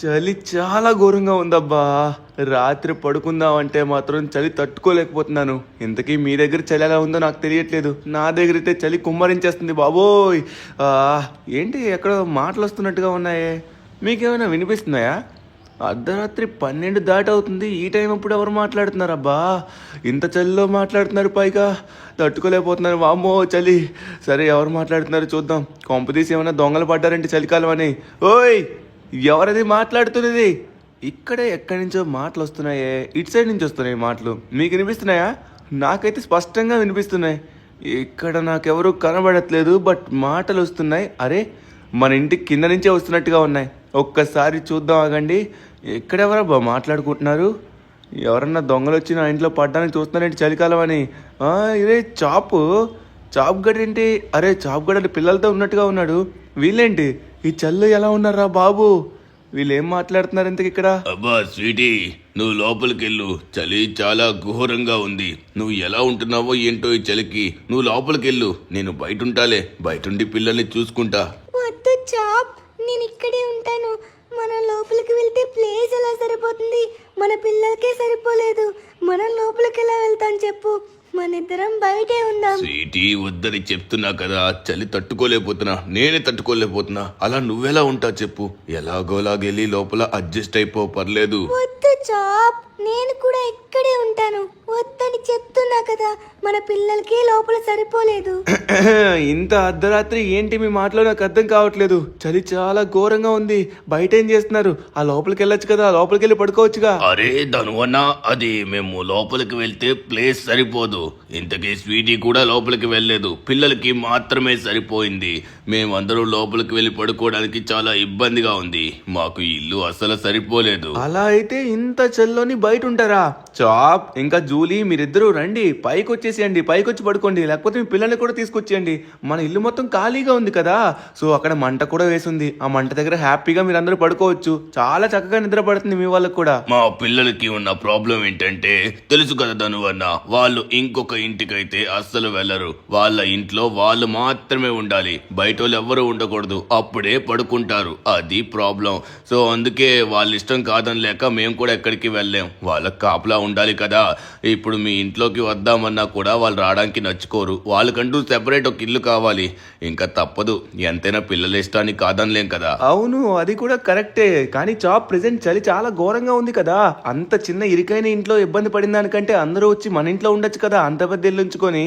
చలి చాలా ఘోరంగా ఉందబ్బా. రాత్రి పడుకుందామంటే మాత్రం చలి తట్టుకోలేకపోతున్నాను. ఇంతకీ మీ దగ్గర చలి ఎలా ఉందో నాకు తెలియట్లేదు. నా దగ్గర అయితే చలి కుమ్మరించేస్తుంది బాబోయ్. ఆ, ఏంటి ఎక్కడో మాటలు వస్తున్నట్టుగా ఉన్నాయే, మీకేమైనా వినిపిస్తున్నాయా? అర్ధరాత్రి 12 దాటి అవుతుంది, ఈ టైం అప్పుడు ఎవరు మాట్లాడుతున్నారబ్బా? ఇంత చలిలో మాట్లాడుతున్నారు, పైగా తట్టుకోలేకపోతున్నారు. వామ్మో చలి. సరే, ఎవరు మాట్లాడుతున్నారు చూద్దాం. కొంపదీసి ఏమైనా దొంగలు పడ్డారంటే చలికాలం అని. ఓయ్, ఎవరది మాట్లాడుతున్నది? ఇక్కడే ఎక్కడి నుంచో మాటలు వస్తున్నాయే, ఇటు సైడ్ నుంచి వస్తున్నాయి మాటలు. మీకు వినిపిస్తున్నాయా? నాకైతే స్పష్టంగా వినిపిస్తున్నాయి. ఇక్కడ నాకెవరూ కనబడట్లేదు, బట్ మాటలు వస్తున్నాయి. అరే, మన ఇంటికి కింద నుంచే వస్తున్నట్టుగా ఉన్నాయి. ఒక్కసారి చూద్దాం, ఆగండి. ఎక్కడెవరబ్బా మాట్లాడుకుంటున్నారు? ఎవరన్నా దొంగలు వచ్చి నా ఇంట్లో పడ్డానికి చూస్తున్నారేంటి చలికాలం అని? ఇదే చాప్ గడేంటి? అరే, చాప్ గడ పిల్లలతో ఉన్నట్టుగా ఉన్నాడు. వీళ్ళేంటి ఈ చల్లు ఎలా ఉన్నారా బాబు? వీళ్ళు ఏం మాట్లాడుతున్నారు ఇంతకు ఇక్కడ? అబ్బా స్వీటీ, నువ్వు లోపలికెళ్ళు, చలి చాలా ఘోరంగా ఉంది. నువ్వు ఎలా ఉంటున్నావో ఏంటో ఈ చలికి. నువ్వు లోపలికెళ్ళు, నేను బయట ఉంటాలే. బయటుండి పిల్లల్ని చూసుకుంటా. వద్దు చాప్, నేను ఇక్కడే ఉంటాను. మనం లోపలికి వెళ్తే ప్లేస్ ఎలా సరిపోతుంది? మన పిల్లలకే సరిపోలేదు. మనం లోపలికి ఎలా వెళ్తాం చెప్పు? మనిద్దరం బయటే ఉందాం. స్వీటీ, వద్దని చెప్తున్నా కదా, చలి తట్టుకోలేకపోతున్నా. నేనే తట్టుకోలేకపోతున్నా. అలా నువ్వెలా ఉంటావు చెప్పు? ఎలాగోలాగెళ్ళి లోపల అడ్జస్ట్ అయిపో, పర్లేదు. వద్దు చాప్, నేను కూడా ఇక్కడే ఉంటాను. వద్దని చెప్తున్నా కదా, మన పిల్లలకి లోపల సరిపోలేదు. ఇంత అర్ధరాత్రి ఏంటి మీ మాటలో నాకు అర్థం కావట్లేదు. చలి చాలా ఘోరంగా ఉంది. బయట ఏం చేస్తున్నారు? ఆ లోపలికి వెళ్ళొచ్చు కదా, లోపలికి వెళ్ళి పడుకోవచ్చుగా. అరే ధనువన్నా, అది మేము లోపలికి వెళ్తే ప్లేస్ సరిపోదు. ఇంతకీ స్వీటీ కూడా లోపలికి వెళ్ళలేదు. పిల్లలకి మాత్రమే సరిపోయింది. మేమందరూ లోపలికి వెళ్ళి పడుకోవడానికి చాలా ఇబ్బందిగా ఉంది. మాకు ఇల్లు అసలు సరిపోలేదు. అలా అయితే ఇంత చల్లోని బయట ఉంటారా? చాప్ ఇంకా జూలీ, మీరిద్దరూ రండి, పైకి వచ్చేసేయండి. పైకి వచ్చి పడుకోండి, లేకపోతే మీ పిల్లల్ని కూడా తీసుకొచ్చేయండి. మన ఇల్లు మొత్తం ఖాళీగా ఉంది కదా, సో అక్కడ మంట కూడా వేసింది. ఆ మంట దగ్గర హ్యాపీగా మీరు అందరూ పడుకోవచ్చు. చాలా చక్కగా నిద్ర పడుతుంది మీ వాళ్ళకి కూడా. మా పిల్లలకి ఉన్న ప్రాబ్లం ఏంటంటే, తెలుసు కదా ధనువన్న, వాళ్ళు ఇంకొక ఇంటికైతే అస్సలు వెళ్ళరు. వాళ్ళ ఇంట్లో వాళ్ళు మాత్రమే ఉండాలి, బయట వాళ్ళు ఎవ్వరూ ఉండకూడదు. అప్పుడే పడుకుంటారు. అది ప్రాబ్లం. సో అందుకే వాళ్ళ ఇష్టం కాదని లేక మేము కూడా ఎక్కడికి వెళ్ళాం. వాళ్ళకి కాపలా ఉండాలి కదా. ఇప్పుడు మీ ఇంట్లోకి వద్దామన్నా కూడా వాళ్ళు రావడానికి నచ్చుకోరు. వాళ్ళకంటూ సెపరేట్ ఒక ఇల్లు కావాలి. ఇంకా తప్పదు, ఎంతైనా పిల్లల ఇష్టాన్ని కాదనిలేం కదా. అవును, అది కూడా కరెక్టే. కానీ చాప్, ప్రెసెంట్ చలి చాలా ఘోరంగా ఉంది కదా. అంత చిన్న ఇరుకైన ఇంట్లో ఇబ్బంది పడిన దానికంటే అందరూ వచ్చి మన ఇంట్లో ఉండొచ్చు కదా, అంత పెద్ద ఇల్లు ఉంచుకొని.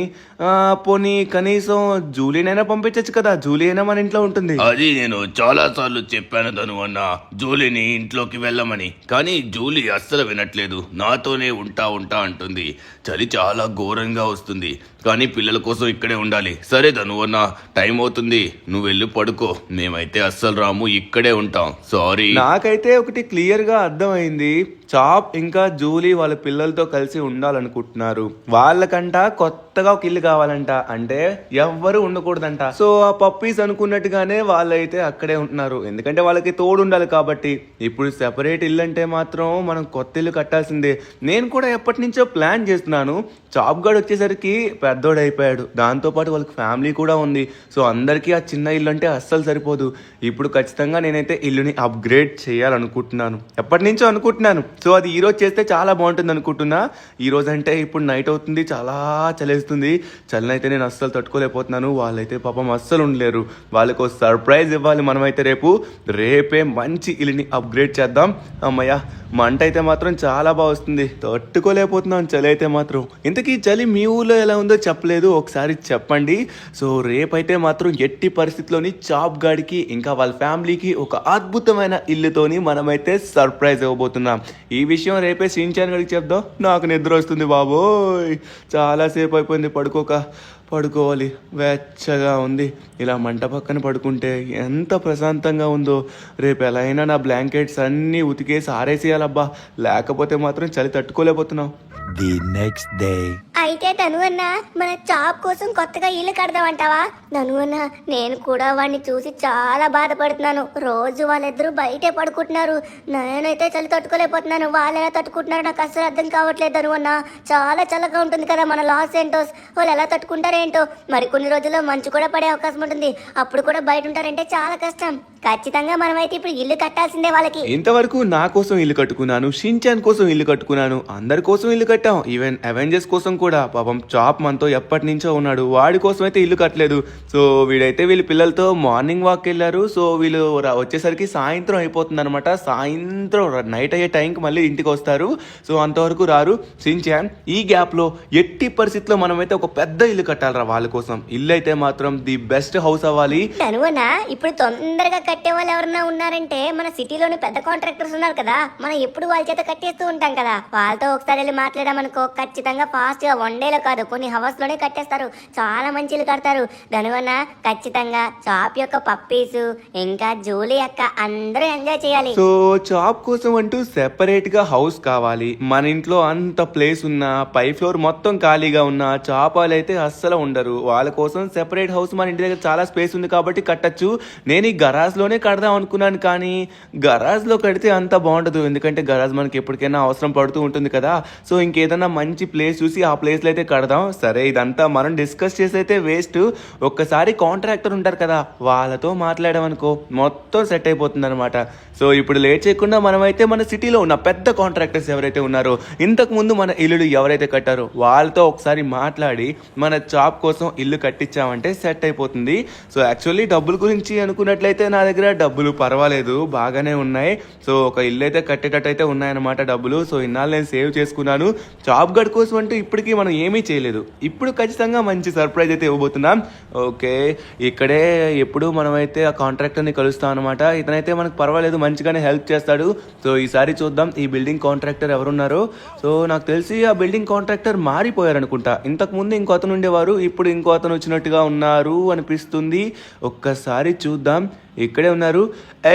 పోనీ కనీసం జూలీనైనా పంపించచ్చు కదా, జూలీ అయినా మన ఇంట్లో ఉంటుంది. అది నేను చాలా సార్లు చెప్పాను ధనువన్న, జూలీని ఇంట్లోకి వెళ్ళమని. కానీ జూలీ అస్సలు వినట్లేదు. నాతోనే ఉంటా అంటుంది. చలి చాలా ఘోరంగా వస్తుంది, కానీ పిల్లల కోసం ఇక్కడే ఉండాలి. సరే ధనువన్న, టైం అవుతుంది, నువ్వు వెళ్ళి పడుకో. మేమైతే అస్సలు రాము, ఇక్కడే ఉంటాం. సారీ. నాకైతే ఒకటి క్లియర్ గా అర్థమైంది. చాప్ ఇంకా జూలీ వాళ్ళ పిల్లలతో కలిసి ఉండాలనుకుంటున్నారు. వాళ్ళకంట కొత్తగా ఒక ఇల్లు కావాలంట, అంటే ఎవ్వరు ఉండకూడదంట. సో ఆ పప్పీస్ అనుకున్నట్టుగానే వాళ్ళైతే అక్కడే ఉంటున్నారు, ఎందుకంటే వాళ్ళకి తోడు ఉండాలి కాబట్టి. ఇప్పుడు సెపరేట్ ఇల్లు అంటే మాత్రం మనం కొత్త ఇల్లు కట్టాల్సిందే. నేను కూడా ఎప్పటి నుంచో ప్లాన్ చేస్తున్నాను. చాప్ గార్డ్ వచ్చేసరికి పెద్దోడు అయిపోయాడు, దాంతోపాటు వాళ్ళకి ఫ్యామిలీ కూడా ఉంది. సో అందరికీ ఆ చిన్న ఇల్లు అంటే అస్సలు సరిపోదు. ఇప్పుడు ఖచ్చితంగా నేనైతే ఇల్లుని అప్గ్రేడ్ చేయాలనుకుంటున్నాను, ఎప్పటి నుంచో అనుకుంటున్నాను. సో అది ఈరోజు చేస్తే చాలా బాగుంటుంది అనుకుంటున్నా. ఈరోజు అంటే ఇప్పుడు నైట్ అవుతుంది, చాలా చలేస్తుంది. చలినైతే నేను అస్సలు తట్టుకోలేకపోతున్నాను. వాళ్ళైతే పాపం అస్సలు ఉండలేరు. వాళ్ళకు సర్ప్రైజ్ ఇవ్వాలి మనమైతే. రేపే మంచి ఇల్లుని అప్గ్రేడ్ చేద్దాం. అమ్మయ్య, మంట అయితే మాత్రం చాలా బాగా వస్తుంది, తట్టుకోలేకపోతున్నాను చలి అయితే మాత్రం. ఇంతకీ చలి మీ ఊళ్ళో ఎలా ఉందో చెప్పలేదు, ఒకసారి చెప్పండి. సో రేపైతే మాత్రం ఎట్టి పరిస్థితిలోని చాప్ గాడికి ఇంకా వాళ్ళ ఫ్యామిలీకి ఒక అద్భుతమైన ఇల్లుతోని మనమైతే సర్ప్రైజ్ ఇవ్వబోతున్నాం. ఈ విషయం రేపే షిన్చాన్ గారికి చెప్దాం. నాకు నిద్ర వస్తుంది బాబోయ్, చాలాసేపు అయిపోయింది పడుకోవాలి. వెచ్చగా ఉంది. ఇలా మంట పక్కన పడుకుంటే ఎంత ప్రశాంతంగా ఉందో. రేపు ఎలా అయినా నా బ్లాంకెట్స్ అన్నీ ఉతికేసి ఆరేసేయాలబ్బా, లేకపోతే మాత్రం చలి తట్టుకోలేకపోతున్నాం. The next day. అయితే ధను అన్న మన జాబ్ కోసం కొత్తగా ఇల్లు కడదామంటావా? ధను అన్న నేను కూడా వాడిని చూసి చాలా బాధపడుతున్నాను. రోజు వాళ్ళిద్దరూ బయటే పడుకుంటున్నారు. నేనైతే చలి తట్టుకోలేకపోతున్నాను. వాళ్ళు ఎలా తట్టుకుంటున్నారో నాకు అసలు అర్థం కావట్లేదు ధను అన్న. చాలా చల్లగా ఉంటుంది కదా మన లాస్ ఏంటోస్. వాళ్ళు ఎలా తట్టుకుంటారేంటో. మరి కొన్ని రోజుల్లో మంచు కూడా పడే అవకాశం ఉంటుంది. అప్పుడు కూడా బయట ఉంటారంటే చాలా కష్టం. ఖచ్చితంగా మనమైతే ఇప్పుడు ఇల్లు కట్టాల్సిందే వాళ్ళకి. ఇంతవరకు నా కోసం ఇల్లు కట్టుకున్నాను, షిన్చాన్ కోసం ఇల్లు కట్టుకున్నాను, అందరి కోసం ఇల్లు కట్టాం, ఈవెన్ అవెంజర్స్ కోసం కూడా. పాపం చాప్ మనతో ఎప్పటి నుంచో ఉన్నాడు, వాడి కోసం అయితే ఇల్లు కట్టలేదు. సో వీళ్ళ పిల్లలతో మార్నింగ్ వాక్ వెళ్ళారు. సో వీళ్ళు వచ్చేసరికి సాయంత్రం అయిపోతుంది అనమాట. సాయంత్రం నైట్ అయ్యే టైంకి మళ్ళీ ఇంటికి వస్తారు. సో అంతవరకు రారు. షిన్చాన్ ఈ గ్యాప్ లో ఎట్టి పరిస్థితిలో మనమైతే ఒక పెద్ద ఇల్లు కట్టాలరా వాళ్ళ కోసం. ఇల్లు అయితే మాత్రం ది బెస్ట్ హౌస్ అవ్వాలి. ధను అన్న ఇప్పుడు తొందరగా కట్టే వాళ్ళు ఎవరన్నా ఉన్నారంటే మన సిటీలోని పెద్ద కాంట్రాక్టర్స్ ఉన్నారు కదా, మనం ఎప్పుడు వాళ్ళ చేత కట్టేస్తూ ఉంటాం కదా. వాళ్ళతో ఒకసారి వెళ్ళి మాట్లాడామనుకో ఖచ్చితంగా ఫాస్ట్ గా 1 డేలో కాదు కొన్ని హవర్స్ లోనే కట్టేస్తారు. చాలా మంచి ఇల్లు కడతారు. ధనువన్న ఖచ్చితంగా చాప్ యొక్క పప్పీస్ ఇంకా జూలీ అక్క అందరూ ఎంజాయ్ చేయాలి. సో చాప్ కోసం అంటూ సెపరేట్ గా హౌస్ కావాలి. మన ఇంట్లో అంత ప్లేస్ ఉన్నా, పై ఫ్లోర్ మొత్తం ఖాళీగా ఉన్నా చాపాలు అయితే అస్సలు ఉండరు. వాళ్ళ కోసం సెపరేట్ హౌస్ మన ఇంటి దగ్గర చాలా స్పేస్ ఉంది కాబట్టి కట్టచ్చు. నేను ఈ గరాజ్ లోనే కడదాం అనుకున్నాను, కానీ గరాజ్ లో కడితే అంత బాగుండదు. ఎందుకంటే గరాజ్ మనకి ఎప్పటికైనా అవసరం పడుతూ ఉంటుంది కదా. సో ఇంకేదన్నా మంచి ప్లేస్ చూసి ఆ ప్లేస్ లో అయితే కడదాం. సరే ఇదంతా మనం డిస్కస్ చేసి అయితే వేస్ట్. ఒక్కసారి కాంట్రాక్టర్ ఉంటారు కదా, వాళ్ళతో మాట్లాడామనుకో మొత్తం సెట్ అయిపోతుంది అనమాట. సో ఇప్పుడు లేట్ చేయకుండా మనమైతే మన సిటీలో ఉన్న పెద్ద కాంట్రాక్టర్స్ ఎవరైతే ఉన్నారో, ఇంతకు ముందు మన ఇల్లులు ఎవరైతే కట్టారో వాళ్ళతో ఒకసారి మాట్లాడి మన జాబ్ కోసం ఇల్లు కట్టించామంటే సెట్ అయిపోతుంది. సో యాక్చువల్లీ డబ్బుల గురించి అనుకున్నట్లయితే నా దగ్గర డబ్బులు పర్వాలేదు బాగానే ఉన్నాయి. సో ఒక ఇల్లు అయితే కట్టేటట్టు అయితే ఉన్నాయన్నమాట డబ్బులు. సో ఇన్నాళ్ళు నేను సేవ్ చేసుకున్నాను. జాబ్ గడ్ కోసం అంటూ ఇప్పటికీ మనం ఏమీ చేయలేదు. ఇప్పుడు ఖచ్చితంగా మంచి సర్ప్రైజ్ అయితే ఇవ్వబోతున్నాం. ఓకే ఇక్కడే ఎప్పుడు మనమైతే ఆ కాంట్రాక్టర్ని కలుస్తాం అనమాట. ఇతనైతే మనకు పర్వాలేదు, మంచిగానే హెల్ప్ చేస్తాడు. సో ఈసారి చూద్దాం ఈ బిల్డింగ్ కాంట్రాక్టర్ ఎవరున్నారో. సో నాకు తెలిసి ఆ బిల్డింగ్ కాంట్రాక్టర్ మారిపోయారు అనుకుంటా. ఇంతకు ముందు ఇంకో అతను ఉండేవారు, ఇప్పుడు ఇంకో అతను వచ్చినట్టుగా ఉన్నారు అనిపిస్తుంది. ఒక్కసారి చూద్దాం. ఇక్కడే ఉన్నారు.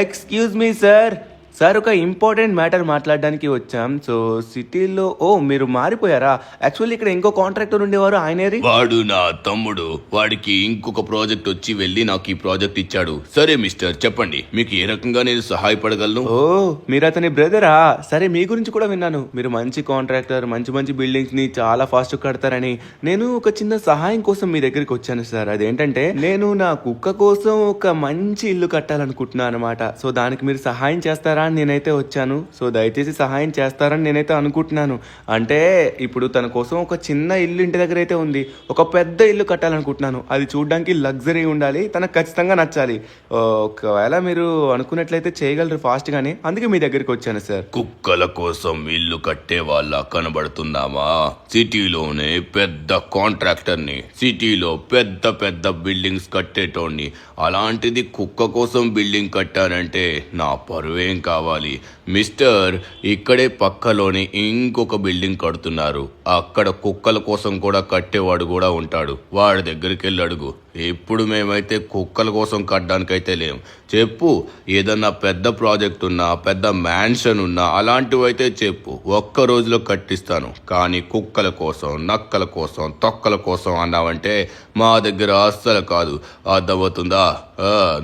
Excuse me sir. సార్ ఒక ఇంపార్టెంట్ మ్యాటర్ మాట్లాడడానికి వచ్చాం. సో సిటీలో మీరు మారిపోయారా? యాక్చువల్లీ ఇక్కడ ఇంకో కాంట్రాక్టర్ ఉండేవారు, ఆయనేరి. వాడు నా తమ్ముడు. వాడికి ఇంకొక ప్రాజెక్ట్ వచ్చి వెళ్ళి నాకు ఈ ప్రాజెక్ట్ ఇచ్చాడు. సరే మిస్టర్ చెప్పండి, మీకు ఏ రకంగా నేను సహాయపడగలను? మీరు అతని బ్రదరా? సరే మీ గురించి కూడా విన్నాను. మీరు మంచి కాంట్రాక్టర్, మంచి మంచి బిల్డింగ్స్ ని చాలా ఫాస్ట్ కడతారని. నేను ఒక చిన్న సహాయం కోసం మీ దగ్గరికి వచ్చాను సార్. అదేంటంటే నేను నా కుక్క కోసం ఒక మంచి ఇల్లు కట్టాలనుకుంటున్నాను అనమాట. సో దానికి మీరు సహాయం చేస్తారా అని నేనైతే వచ్చాను. సో దయచేసి సహాయం చేస్తారని నేనైతే అనుకుంటున్నాను. అంటే ఇప్పుడు తన కోసం ఒక చిన్న ఇల్లు ఇంటి దగ్గర అయితే ఉంది, ఒక పెద్ద ఇల్లు కట్టాలనుకుంటున్నాను. అది చూడడానికి లగ్జరీ ఉండాలి, తనకు ఖచ్చితంగా నచ్చాలి. ఒకవేళ మీరు అనుకున్నట్లయితే చేయగలరు ఫాస్ట్ గానే, అందుకే మీ దగ్గరికి వచ్చాను సార్. కుక్కల కోసం ఇల్లు కట్టే వాళ్ళ కనబడుతున్నామా? సిటీలోనే పెద్ద కాంట్రాక్టర్ని, సిటీలో పెద్ద పెద్ద బిల్డింగ్స్ కట్టేటోడిని. అలాంటిది కుక్క కోసం బిల్డింగ్ కట్టానంటే నా పరువేం కావాలి? మిస్టర్ ఇక్కడే పక్కలోనే ఇంకొక బిల్డింగ్ కడుతున్నారు. అక్కడ కుక్కల కోసం కూడా కట్టేవాడు కూడా ఉంటాడు. వాడి దగ్గరికి వెళ్ళి అడుగు. ఇప్పుడు మేమైతే కుక్కల కోసం కట్టడానికైతే లేం. చెప్పు, ఏదన్నా పెద్ద ప్రాజెక్ట్ ఉన్నా, పెద్ద మ్యాన్షన్ ఉన్నా అలాంటివైతే చెప్పు, ఒక్క రోజులో కట్టిస్తాను. కానీ కుక్కల కోసం, నక్కల కోసం, తొక్కల కోసం అన్నావంటే మా దగ్గర అస్సలు కాదు. అర్థమవుతుందా?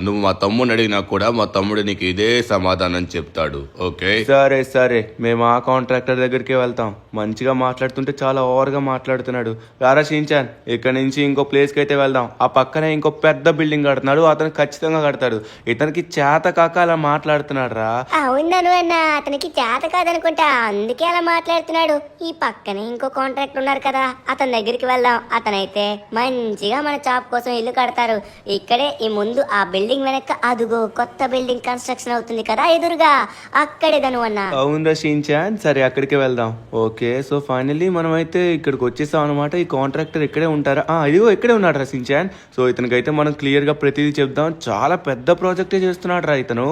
నువ్వు మా తమ్ముడిని అడిగినా కూడా మా తమ్ముడు నీకు ఇదే సమాధానం చెప్తాడు. ఓకే సరే సరే, మేము ఆ కాంట్రాక్టర్ దగ్గరికి వెళ్తాం. మంచిగా మాట్లాడుతుంటే చాలా ఓవర్గా మాట్లాడుతున్నాడు. రారా షిన్చాన్, ఇక్కడ నుంచి ఇంకో ప్లేస్కి అయితే వెళ్దాం. ఆ పక్కనే ఇంకో పెద్ద బిల్డింగ్ కడుతున్నాడు, అతను ఖచ్చితంగా కడతాడు. ఇతనికి చేత కాక అలా మాట్లాడుతున్నాడు రా. అవును అన్న, అతనికి చేత కాదనుకుంటా, అందుకే అలా మాట్లాడుతున్నాడు. ఈ పక్కనే ఇంకో కాంట్రాక్టర్ ఉన్నారు కదా, అతని దగ్గరికి వెళ్దాం. అతనైతే మంచిగా మన జాబ్ కోసం ఇల్లు కడతారు. ఇక్కడే ఈ ముందు ఆ బిల్డింగ్ వెనక అదుగో కొత్త బిల్డింగ్ కన్స్ట్రక్షన్ అవుతుంది కదా ఎదురుగా, అక్కడే ధను అన్న. అవును షిన్చాన్, సరే అక్కడికి వెళ్దాం. ఓకే సో ఫైనల్లీ మనం అయితే ఇక్కడికి వచ్చేసాం అనమాట. ఈ కాంట్రాక్టర్ ఇక్కడే ఉంటారా? ఇదిగో ఇక్కడే ఉన్నాడు రా షిన్చాన్. సో ఇతనికైతే మనం క్లియర్ గా ప్రతిదీ చెప్దాం. చాలా పెద్ద ప్రాజెక్టే చేస్తున్నాడు రా ఇతను.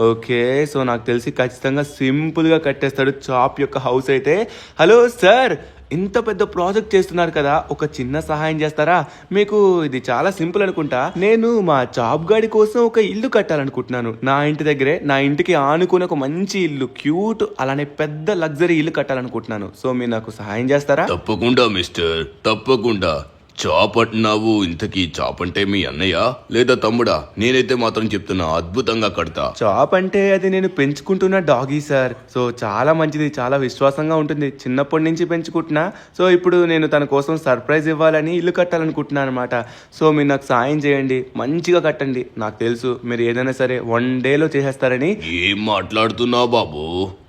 ఓకే సో నాకు తెలిసి ఖచ్చితంగా సింపుల్ గా కట్టేస్తాడు చాప్ యొక్క హౌస్ అయితే. హలో సార్, ఇంత పెద్ద ప్రాజెక్ట్ చేస్తున్నారు కదా, ఒక చిన్న సహాయం చేస్తారా? మీకు ఇది చాలా సింపుల్ అనుకుంటా. నేను మా జాబ్ గాడి కోసం ఒక ఇల్లు కట్టాలనుకుంటున్నాను. నా ఇంటి దగ్గరే, నా ఇంటికి ఆనుకుని ఒక మంచి ఇల్లు, క్యూట్ అలానే పెద్ద లగ్జరీ ఇల్లు కట్టాలనుకుంటున్నాను. సో మీరు నాకు సహాయం చేస్తారా? తప్పకుండా మిస్టర్, తప్పకుండా. చాప్ అంటున్నావు, ఇంతకీ చాప్ అంటే మీ అన్నయ్య లేదా తమ్ముడా? నేనైతే మాత్రం చెప్తున్నా, అద్భుతంగా కడతా. చాప్ అంటే అది నేను పెంచుకుంటున్న డాగీ సార్. సో చాలా మంచిది, చాలా విశ్వాసంగా ఉంటుంది. చిన్నప్పటి నుంచి పెంచుకుంటున్నా. సో ఇప్పుడు నేను తన కోసం సర్ప్రైజ్ ఇవ్వాలని ఇల్లు కట్టాలనుకుంటున్నాను అనమాట. సో మీరు నాకు సాయం చేయండి, మంచిగా కట్టండి. నాకు తెలుసు మీరు ఏదైనా సరే 1 డేలో చేసేస్తారని. ఏం మాట్లాడుతున్నావు బాబు?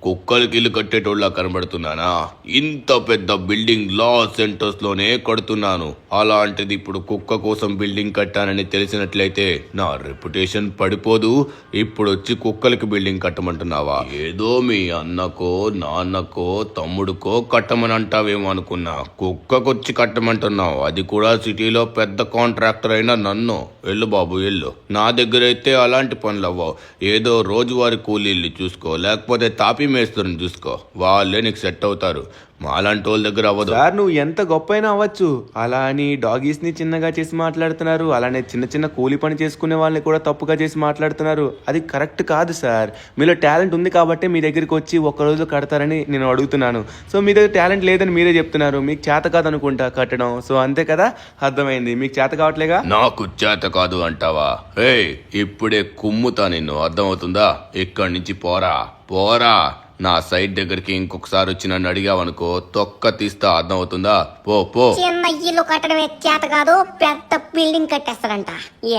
కుక్కలకి ఇల్లు కట్టేటోళ్ళ కనబడుతున్నానా? ఇంత పెద్ద బిల్డింగ్ లాస్ సెంటర్స్ లోనే కడుతున్నాను. అలాంటిది ఇప్పుడు కుక్క కోసం బిల్డింగ్ కట్టానని తెలిసినట్లయితే నా రెప్యుటేషన్ పడిపోదు. ఇప్పుడు వచ్చి కుక్కలకి బిల్డింగ్ కట్టమంటున్నావా? ఏదో మీ అన్నకో నాన్నకో తమ్ముడుకో కట్టమని అంటావేమో అనుకున్నా. కుక్కకొచ్చి కట్టమంటున్నావు, అది కూడా సిటీలో పెద్ద కాంట్రాక్టర్ అయినా నన్ను. వెళ్ళు బాబు వెళ్ళు. నా దగ్గర అయితే అలాంటి పనులు అవ్వవు. ఏదో రోజువారీ కూలీల్ని చూసుకో, లేకపోతే తాపీ మేస్తుని చూసుకో, వాళ్ళే నీకు సెట్ అవుతారు. మాలాంటి వాళ్ళ దగ్గర అవ్వదు. సార్ నువ్వు ఎంత గొప్ప అయినా అవ్వచ్చు, అలా అని డాగీస్ ని చిన్నగా చేసి మాట్లాడుతున్నారు. అలానే చిన్న చిన్న కూలి పని చేసుకునే వాళ్ళని కూడా తప్పుగా చేసి మాట్లాడుతున్నారు. అది కరెక్ట్ కాదు సార్. మీలో టాలెంట్ ఉంది కాబట్టి మీ దగ్గరికి వచ్చి ఒక్క రోజు కడతారని నేను అడుగుతున్నాను. సో మీ దగ్గర టాలెంట్ లేదని మీరే చెప్తున్నారు. మీకు చేత కాదు అనుకుంటా కట్టడం. సో అంతే కదా, అర్థమైంది. మీకు చేత కావట్లేగా? నాకు చేత కాదు అంటావా? ఇప్పుడే కుమ్ముతా నిన్ను, అర్థమవుతుందా? ఇక్కడి నుంచి పోరా పోరా. నా సైట్ దగ్గరికి ఇంకొకసారి వచ్చి నన్ను అడిగావనుకో, తొక్క తీస్తా, అర్థమవుతుందా? పో పో. చిన్న ఇల్లు కట్టడమే చేత కాదు, పెద్ద బిల్డింగ్ కట్టేస్తాడంట.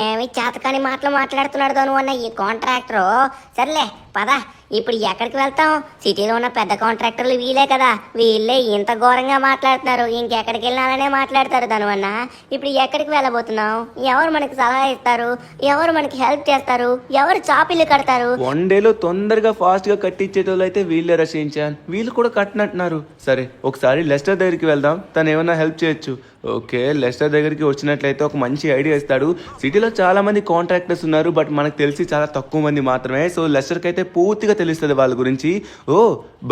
ఏమి చేతకాని మాటలు మాట్లాడుతున్నాడు ధను అన్న ఈ కాంట్రాక్టర్. సర్లే పద, ఇప్పుడు ఎక్కడికి వెళ్తాం? సిటీలో ఉన్న పెద్ద కాంట్రాక్టర్లు వీలే కదా, వీళ్ళే ఇంత ఘోరంగా మాట్లాడుతున్నారు. ఇంకెక్కడికి వెళ్ళాలనే మాట్లాడతారు ధను అన్న. ఇప్పుడు ఎక్కడికి వెళ్ళబోతున్నాం? ఎవరు మనకి సలహా ఇస్తారు? ఎవరు మనకి హెల్ప్ చేస్తారు? ఎవరు చాపిల్లు కడతారు? 1 డేలో తొందరగా ఫాస్ట్ గా కట్టించేటోళ్ళు అయితే వీళ్ళే రచించాను. వీళ్ళు కూడా కట్టినట్టున్నారు. సరే ఒకసారి లెస్టర్ దగ్గరికి వెళ్దాం, తను ఏమైనా హెల్ప్ చేయొచ్చు. ఓకే, లెస్టర్ దగ్గరికి వచ్చినట్లయితే ఒక మంచి ఐడియా ఇస్తాడు. సిటీలో చాలా మంది కాంట్రాక్టర్స్ ఉన్నారు, బట్ మనకు తెలిసి చాలా తక్కువ మంది మాత్రమే. సో లెస్టర్కి అయితే పూర్తిగా తెలుస్తుంది వాళ్ళ గురించి. ఓ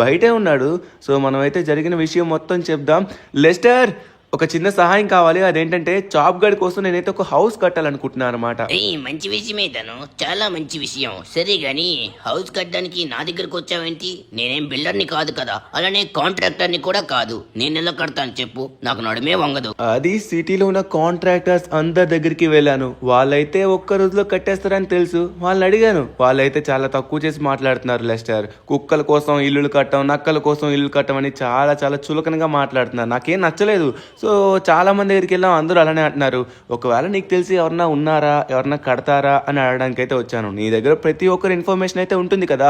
బయటే ఉన్నాడు. సో మనమైతే జరిగిన విషయం మొత్తం చెప్దాం. లెస్టర్, ఒక చిన్న సహాయం కావాలి. అదేంటంటే చాప్ గడి కోసం నేనైతే ఒక హౌస్ కట్టాలనుకుంటున్నాను అనమాట. మంచి విషయమే తను, చాలా మంచి విషయం. సరే గాని హౌస్ కట్టడానికి నా దగ్గరకు వచ్చావేంటి? నేనేం బిల్డర్ని కాదు కదా, అలానే కాంట్రాక్టర్ని కూడా కాదు. నేను ఎలా కడతాను చెప్పు, నాకు నడుమే వంగదు. అది సిటీలో ఉన్న కాంట్రాక్టర్స్ అందరి దగ్గరికి వెళ్ళాను. వాళ్ళైతే ఒక్క రోజులో కట్టేస్తారని తెలుసు. వాళ్ళని అడిగాను, వాళ్ళైతే చాలా తక్కువ చేసి మాట్లాడుతున్నారు. లెస్టర్, కుక్కల కోసం ఇల్లులు కట్టం, నక్కల కోసం ఇల్లు కట్టం అని చాలా చాలా చులకనగా మాట్లాడుతున్నారు. నాకేం నచ్చలేదు. సో చాలా మంది దగ్గరికి వెళ్ళాం, అందరూ అలానే అంటున్నారు. ఒకవేళ నీకు తెలిసి ఎవరన్నా ఉన్నారా, ఎవరన్నా కడతారా అని అడగడానికి అయితే వచ్చాను. నీ దగ్గర ప్రతి ఒక్కరి ఇన్ఫర్మేషన్ అయితే ఉంటుంది కదా.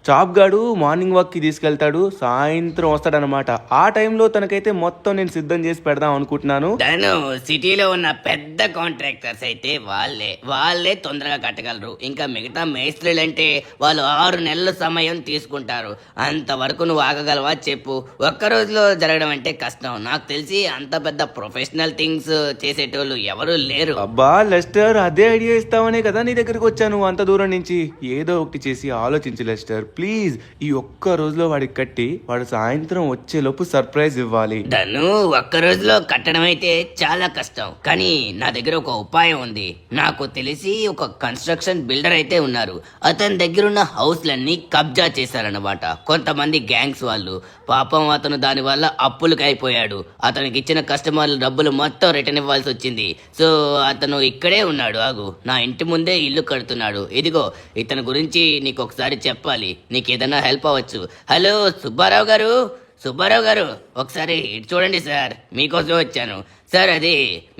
చాప్ గాడు మార్నింగ్ వాక్కి తీసుకెళ్తాడు, సాయంత్రం వస్తాడనమాట. ఆ టైంలో తనకైతే మొత్తం నేను సిద్ధం చేసి పెడదాం అనుకుంటున్నాను. తను సిటీలో ఉన్న పెద్ద కాంట్రాక్టర్స్ అయితే వాళ్ళే తొందరగా కట్టగలరు. ఇంకా మిగతా మేస్త్రీలు అంటే వాళ్ళు 6 నెలల సమయం తీసుకుంటారు. అంతవరకు నువ్వు ఆగగలవా చెప్పు? ఒక్క రోజులో జరగడం అంటే కష్టం. నాకు తెలిసి అంత పెద్ద ప్రొఫెషనల్ థింగ్స్ చేసేటోళ్ళు ఎవరు లేరు. అబ్బా లెస్టర్, అదే ఐడియా ఇస్తావనే కదా నీ దగ్గరికి వచ్చాను అంత దూరం నుంచి. ఏదో ఒకటి చేసి ఆలోచించు లెస్టర్ ప్లీజ్. ఈ ఒక్క రోజులో వాడికి కట్టి వాడు సాయంత్రం వచ్చేలోపు సర్ప్రైజ్ ఇవ్వాలి. తను ఒక్క రోజులో కట్టడం అయితే చాలా కష్టం, కానీ నా దగ్గర ఒక ఉపాయం ఉంది. నాకు తెలిసి ఒక కన్స్ట్రక్షన్ బిల్డర్ అయితే ఉన్నారు. అతని దగ్గరున్న హౌస్లన్నీ కబ్జా చేశారన్నమాట కొంతమంది గ్యాంగ్స్ వాళ్ళు. పాపం అతను దాని వల్ల అప్పులకు అయిపోయాడు. అతనికి ఇచ్చిన కస్టమర్ల డబ్బులు మొత్తం రిటర్న్ ఇవ్వాల్సి వచ్చింది. సో అతను ఇక్కడే ఉన్నాడు. ఆగు, నా ఇంటి ముందే ఇల్లు కడుతున్నాడు. ఇదిగో ఇతని గురించి నీకు ఒకసారి చెప్పాలి, నీకు ఏదైనా హెల్ప్ అవ్వచ్చు. హలో సుబ్బారావు గారు, ఒకసారి ఇటు చూడండి సార్, మీకోసం వచ్చాను. సార్ అది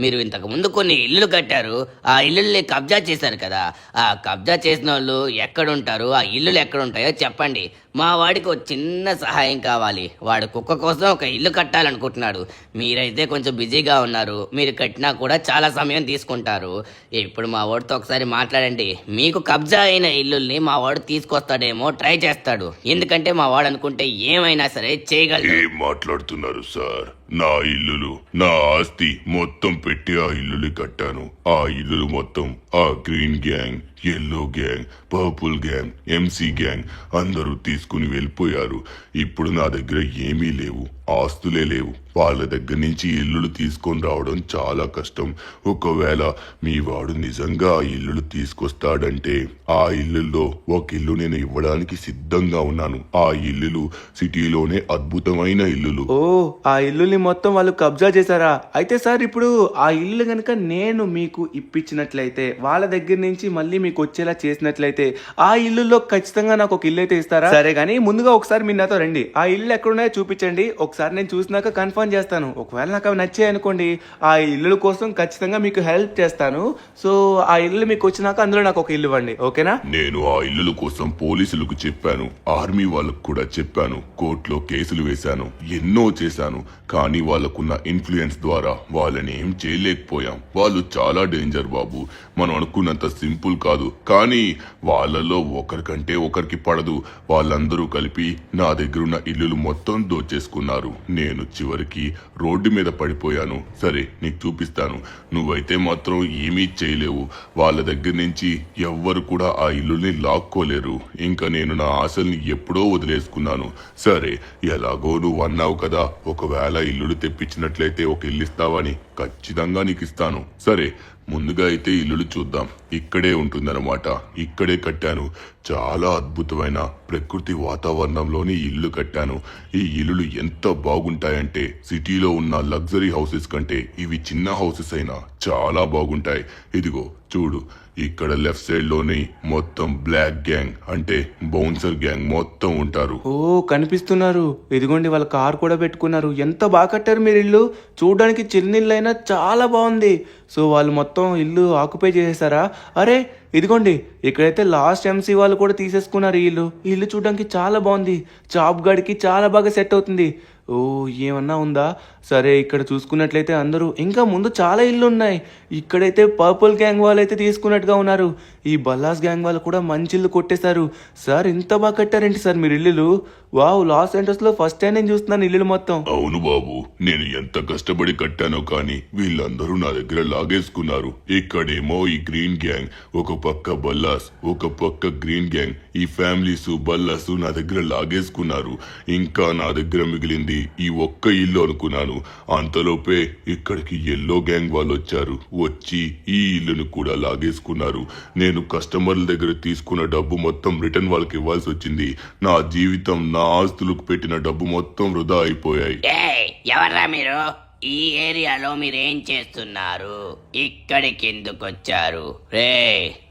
మీరు ఇంతకు ముందు కొన్ని ఇల్లులు కట్టారు, ఆ ఇల్లుల్ని కబ్జా చేశారు కదా. ఆ కబ్జా చేసిన వాళ్ళు ఎక్కడుంటారు, ఆ ఇల్లులు ఎక్కడుంటాయో చెప్పండి. మా వాడికి ఒక చిన్న సహాయం కావాలి. వాడు కుక్క కోసం ఒక ఇల్లు కట్టాలనుకుంటున్నాడు. మీరైతే కొంచెం బిజీగా ఉన్నారు, మీరు కట్టినా కూడా చాలా సమయం తీసుకుంటారు. ఇప్పుడు మా వాడితో ఒకసారి మాట్లాడండి. మీకు కబ్జా అయిన ఇల్లుల్ని మా వాడు తీసుకొస్తాడేమో ట్రై చేస్తాడు. ఎందుకంటే మా వాడు అనుకుంటే ఏమైనా సరే చేయగలడు. ఏం మాట్లాడుతున్నారు సార్? నా ఇల్లులు, నా ఆస్తి మొత్తం పెట్టి ఆ ఇల్లులు కట్టాను. ఆ ఇల్లులు మొత్తం ఆ green gang, yellow gang, purple gang, MC gang అందరూ తీసుకుని వెళ్ళిపోయారు. ఇప్పుడు నా దగ్గర ఏమీ లేవు, ఆస్తులే లేవు. వాళ్ళ దగ్గర నుంచి ఇల్లులు తీసుకొని రావడం చాలా కష్టం. ఒకవేళ మీ వాడు నిజంగా ఆ ఇల్లులు తీసుకొస్తాడంటే ఆ ఇల్లుల్లో ఒక ఇల్లు నేను ఇవ్వడానికి సిద్ధంగా ఉన్నాను. ఆ ఇల్లులు సిటీలోనే అద్భుతమైన ఇల్లులు. ఓ, ఆ ఇల్లుని మొత్తం వాళ్ళు కబ్జా చేశారా? అయితే సార్ ఇప్పుడు ఆ ఇల్లు గనక నేను మీకు ఇప్పించినట్లయితే, వాళ్ళ దగ్గర నుంచి మళ్ళీ మీకు వచ్చేలా చేసినట్లయితే, ఆ ఇల్లులో ఖచ్చితంగా నాకు ఒక ఇల్లు అయితే ఇస్తారా? సరే కానీ ముందుగా ఒకసారి మీరు నాతో రండి, ఆ ఇల్లు ఎక్కడున్నాయో చూపించండి. ఒకసారి నేను చూసినాక కన్ఫర్మ్ చేస్తాను. ఒకవేళ నాకు అవి నచ్చాయి అనుకోండి, ఆ ఇల్లు కోసం ఖచ్చితంగా మీకు హెల్ప్ చేస్తాను. సో ఆ ఇల్లు మీకు వచ్చినాక అందులో నాకు ఒక ఇల్లు ఇవ్వండి, ఓకేనా? నేను ఆ ఇల్లుల కోసం పోలీసులకు చెప్పాను, ఆర్మీ వాళ్ళకు కూడా చెప్పాను, కోర్టులో కేసులు వేశాను, ఎన్నో చేశాను. కానీ వాళ్ళకున్న ఇన్ఫ్లుయెన్స్ ద్వారా వాళ్ళని ఏం చేయలేకపోయాం. వాళ్ళు చాలా డేంజర్ బాబు. మనం అనుకున్నంత సింపుల్ కాదు. కానీ వాళ్ళలో ఒకరికంటే ఒకరికి పడదు. వాళ్ళందరూ కలిపి నా దగ్గరున్న ఇల్లులు మొత్తం దోచేసుకున్నారు. నేను చివరికి రోడ్డు మీద పడిపోయాను. సరే నీకు చూపిస్తాను. నువ్వైతే మాత్రం ఏమీ చేయలేవు. వాళ్ళ దగ్గర నుంచి ఎవ్వరు కూడా ఆ ఇల్లుని లాక్కోలేరు. ఇంకా నేను నా ఆశల్ని ఎప్పుడో వదిలేసుకున్నాను. సరే, ఎలాగో నువ్వు అన్నావు కదా, ఒకవేళ ఇల్లులు తెప్పించినట్లయితే ఒక ఇల్లు ఇస్తావని. ఖచ్చితంగా నీకు ఇస్తాను. సరే, ముందుగా అయితే ఇల్లులు చూద్దాం. ఇక్కడే ఉంటుందన్నమాట. ఇక్కడే కట్టాను. చాలా అద్భుతమైన ప్రకృతి వాతావరణంలోని ఇల్లు కట్టాను. ఈ ఇల్లులు ఎంత బాగుంటాయంటే సిటీలో ఉన్న లగ్జరీ హౌసెస్ కంటే ఇవి చిన్న హౌసెస్ అయినా చాలా బాగుంటాయి. ఇదిగో చూడు, ఇక్కడ లెఫ్ట్ సైడ్ లోని మొత్తం బ్లాక్ గ్యాంగ్ అంటే బౌన్సర్ గ్యాంగ్ మొత్తం ఉంటారు. ఓ, కనిపిస్తున్నారు. ఇదిగోండి, వాళ్ళ కార్ కూడా పెట్టుకున్నారు. ఎంత బాగా కట్టారు మీరు ఇల్లు. చూడడానికి చిన్న ఇల్లు అయినా చాలా బాగుంది. సో వాళ్ళు మొత్తం ఇల్లు ఆక్యుపై చేసేసారా? అరే ఇదిగోండి, ఇక్కడైతే లాస్ట్ ఎంసీ వాళ్ళు కూడా తీసేసుకున్నారు ఈ ఇల్లు చూడడానికి చాలా బాగుంది. చాప్ గడికి చాలా బాగా సెట్ అవుతుంది. ఓ, ఏమన్నా ఉందా? సరే, ఇక్కడ చూసుకున్నట్లయితే అందరూ ఇంకా ముందు చాలా ఇల్లు ఉన్నాయి. ఇక్కడైతే పర్పుల్ గ్యాంగ్ వాళ్ళు అయితే తీసుకున్నట్టుగా ఉన్నారు. ఈ బల్లాస్ గ్యాంగ్ వాళ్ళు కూడా మంచి ఇల్లు కొట్టేశారు. సార్ ఇంత బాగా కట్టారేంటి సార్ మీరు ఇల్లులు? వావ్, లాస్ ఏంజల్స్ లో ఫస్ట్ టైం నేను చూస్తున్నాను ఇల్లు మొత్తం. అవును బాబు, నేను ఎంత కష్టపడి కట్టానో కానీ వీళ్ళందరూ నా దగ్గర లాగేసుకున్నారు. ఇక్కడేమో ఈ గ్రీన్ గ్యాంగ్, ఒక పక్క బల్లాస్, ఒక పక్క గ్రీన్ గ్యాంగ్, ఈ ఫ్యామిలీస్ బల్లాస్ నా దగ్గర లాగేసుకున్నారు. ఇంకా నా దగ్గర మిగిలింది ఈ ఒక్క ఇల్లు అనుకున్నాను. అంతలోపే ఇక్కడికి ఎల్లో గ్యాంగ్ వాళ్ళు వచ్చారు. వచ్చి ఈ ఇల్లును కూడా లాగేసుకున్నారు. నేను కస్టమర్ల దగ్గర తీసుకున్న డబ్బు మొత్తం రిటర్న్ వాళ్ళకి ఇవ్వాల్సి వచ్చింది. నా జీవితం, నా ఆస్తులకు పెట్టిన డబ్బు మొత్తం వృధా అయిపోయాయి. ఎవర్రా మీరు? ఈ ఏరియాలో మీరేం చేస్తున్నారు? ఇక్కడికి ఎందుకు వచ్చారు? రే,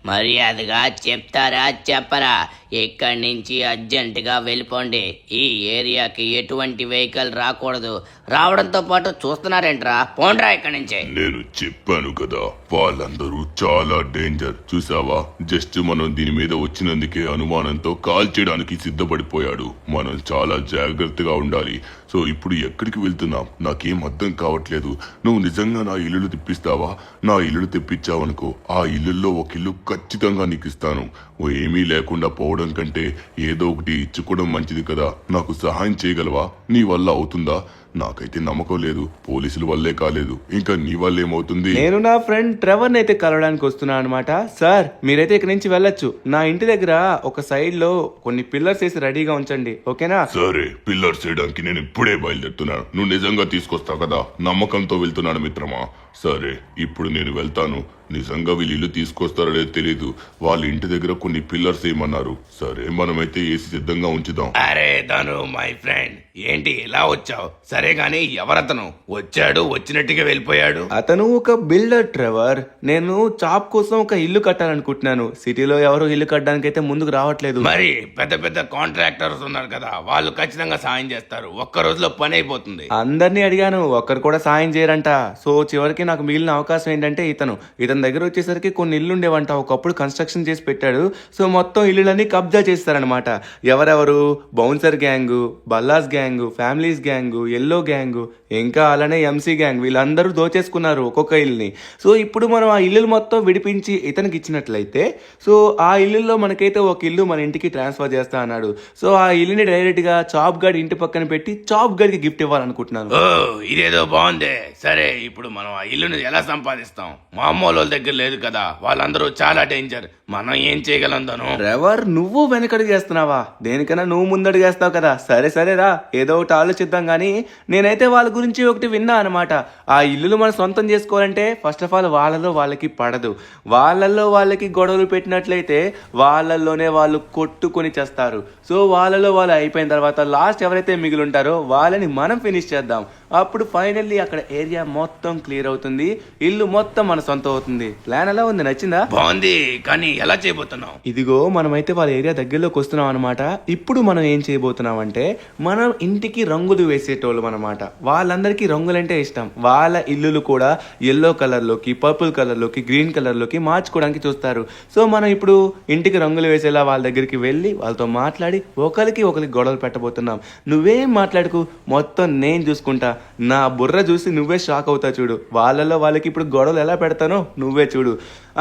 మర్యాదగా చెప్తారా చెప్పరా? ఇక్కడి నుంచి అర్జెంటుగా వెళ్ళిపోండి. ఈ ఏరియాకి ఎటువంటి వెహికల్ రాకూడదు. రావడంతో పాటు చూస్తున్నారేంట్రా? పోండ్రా ఇక్కడి నుంచి. నేను చెప్పాను కదా, వాళ్ళందరూ చాలా డేంజర్. చూసావా, జస్ట్ మనం దీని మీద వచ్చినందుకే అనుమానంతో కాల్ చేయడానికి సిద్ధపడిపోయాడు. మనం చాలా జాగ్రత్తగా ఉండాలి. సో ఇప్పుడు ఎక్కడికి వెళ్తున్నాం నాకేం అర్థం కావట్లేదు. నువ్వు నిజంగా నా ఇల్లులు తెప్పిస్తావా? నా ఇల్లులు తెప్పించావనుకో, ఆ ఇల్లుల్లో ఒక ఇల్లు ఖచ్చితంగా నీకు ఇస్తాను. ఓ ఏమీ లేకుండా పోవడం కంటే ఏదో ఒకటి ఇచ్చుకోవడం మంచిది కదా. నాకు సహాయం చేయగలవా? నీ వల్ల అవుతుందా? నాకైతే నమ్మకం లేదు. పోలీసుల వల్లే కాలేదు, ఇంకా నీ వల్ల ఏమవుతుంది? నేను నా ఫ్రెండ్ ట్రెవర్ని అయితే కలవడానికి వస్తున్నా అనమాట. సార్ మీరైతే ఇక్కడ నుంచి వెళ్ళొచ్చు. నా ఇంటి దగ్గర ఒక సైడ్ లో కొన్ని పిల్లర్స్ వేసి రెడీగా ఉంచండి, ఓకేనా? సరే, పిల్లర్స్ చేయడానికి నేను ఇప్పుడే బయలుదేరుతున్నాను. నువ్వు నిజంగా తీసుకొస్తావు కదా? నమ్మకంతో వెళ్తున్నాను మిత్రమా. సరే, ఇప్పుడు నేను వెళ్తాను. నిజంగా వీళ్ళు ఇల్లు తీసుకొస్తారో లేదో తెలీదు. వాళ్ళ ఇంటి దగ్గర కొన్ని పిల్లర్స్ ఏమన్నారు. సరే, మనమైతే ఏసీ సిద్ధంగా ఉంచుదాం. అరే ధను, మై ఫ్రెండ్, ఏంటి ఇలా వచ్చావు? సరే గాని ఎవరతను? వచ్చాడు, వచ్చినట్టుగా వెళ్ళిపోయాడు. అతను ఒక బిల్డర్ ట్రెవర్. నేను చాప్ కోసం ఒక ఇల్లు కట్టాలనుకుంటున్నాను. సిటీలో ఎవరు ఇల్లు కట్టడానికి అయితే ముందుకు రావట్లేదు. మరి పెద్ద పెద్ద కాంట్రాక్టర్స్ ఉన్నారు కదా, వాళ్ళు ఖచ్చితంగా సాయం చేస్తారు. ఒక్క రోజులో పని అయిపోతుంది. అందరినీ అడిగాను, ఒక్కరు కూడా సాయం చేయరంట. సో చివరికి నాకు మిగిలిన అవకాశం ఏంటంటే ఇతని దగ్గర వచ్చేసరికి కొన్ని ఇల్లు ఉండేవంట. ఒకప్పుడు కన్స్ట్రక్షన్ చేసి పెట్టాడు. సో మొత్తం ఇల్లులన్నీ కబ్జా చేస్తారనమాట. ఎవరెవరు? Bouncer gang, ballas gang, families gang, yellow gang, ఇంకా అలానే ఎంసీ గ్యాంగ్, వీళ్ళందరూ దోచేసుకున్నారు ఒక్కొక్క ఇల్లుని. సో ఇప్పుడు మనం ఆ ఇల్లు మొత్తం విడిపించి ఇతనికి ఇచ్చినట్లయితే, సో ఆ ఇల్లులో మనకైతే ఒక ఇల్లు మన ఇంటికి ట్రాన్స్ఫర్ చేస్తా అన్నాడు. సో ఆ ఇల్లుని డైరెక్ట్ గా చాప్ గడ్ ఇంటి పక్కన పెట్టి చాప్ గడికి గిఫ్ట్ ఇవ్వాలనుకుంటున్నాను. ఓ, ఇదేదో బాగుంది. సరే, ఇప్పుడు మనం ఆ ఇల్లుని ఎలా సంపాదిస్తాం? మా అమ్మోళ్ళ దగ్గర లేదు కదా, వాళ్ళందరూ చాలా డేంజర్. మనం ఏం చేయగలం ధను? ట్రెవర్, నువ్వు వెనకడుగు చేస్తున్నావా? దేనికన్నా నువ్వు ముందడుగు వేస్తావు కదా. సరే సరే రా, ఏదో ఒకటి ఆలోచిద్దాం. కానీ నేనైతే వాళ్ళ గురించి ఒకటి విన్నా అనమాట. ఆ ఇల్లులు మనం సొంతం చేసుకోవాలంటే ఫస్ట్ ఆఫ్ ఆల్ వాళ్ళలో వాళ్ళకి పడదు. వాళ్ళల్లో వాళ్ళకి గొడవలు పెట్టినట్లయితే వాళ్ళల్లోనే వాళ్ళు కొట్టుకొని చేస్తారు. సో వాళ్ళలో వాళ్ళు అయిపోయిన తర్వాత లాస్ట్ ఎవరైతే మిగిలి ఉంటారో వాళ్ళని మనం ఫినిష్ చేద్దాం. అప్పుడు ఫైనల్లీ అక్కడ ఏరియా మొత్తం క్లియర్ అవుతుంది, ఇల్లు మొత్తం మన సొంతం అవుతుంది. ప్లాన్ ఎలా ఉంది, నచ్చిందా? బాగుంది, కానీ ఎలా చేయబోతున్నావు? ఇదిగో మనమైతే వాళ్ళ ఏరియా దగ్గరలోకి వస్తున్నాం అనమాట. ఇప్పుడు మనం ఏం చేయబోతున్నాం అంటే మనం ఇంటికి రంగులు వేసేటోళ్ళం అనమాట. వాళ్ళందరికీ రంగులంటే ఇష్టం. వాళ్ళ ఇల్లులు కూడా ఎల్లో కలర్లోకి, పర్పుల్ కలర్లోకి, గ్రీన్ కలర్లోకి మార్చుకోవడానికి చూస్తారు. సో మనం ఇప్పుడు ఇంటికి రంగులు వేసేలా వాళ్ళ దగ్గరికి వెళ్ళి వాళ్ళతో మాట్లాడి ఒకరికి గొడవలు పెట్టబోతున్నాం. నువ్వేం మాట్లాడుకు, మొత్తం నేను చూసుకుంటా. నా బుర్ర చూసి నువ్వే షాక్ అవుతా చూడు. వాళ్ళలో వాళ్ళకి ఇప్పుడు గొడవలు ఎలా పెడతానో నువ్వే చూడు.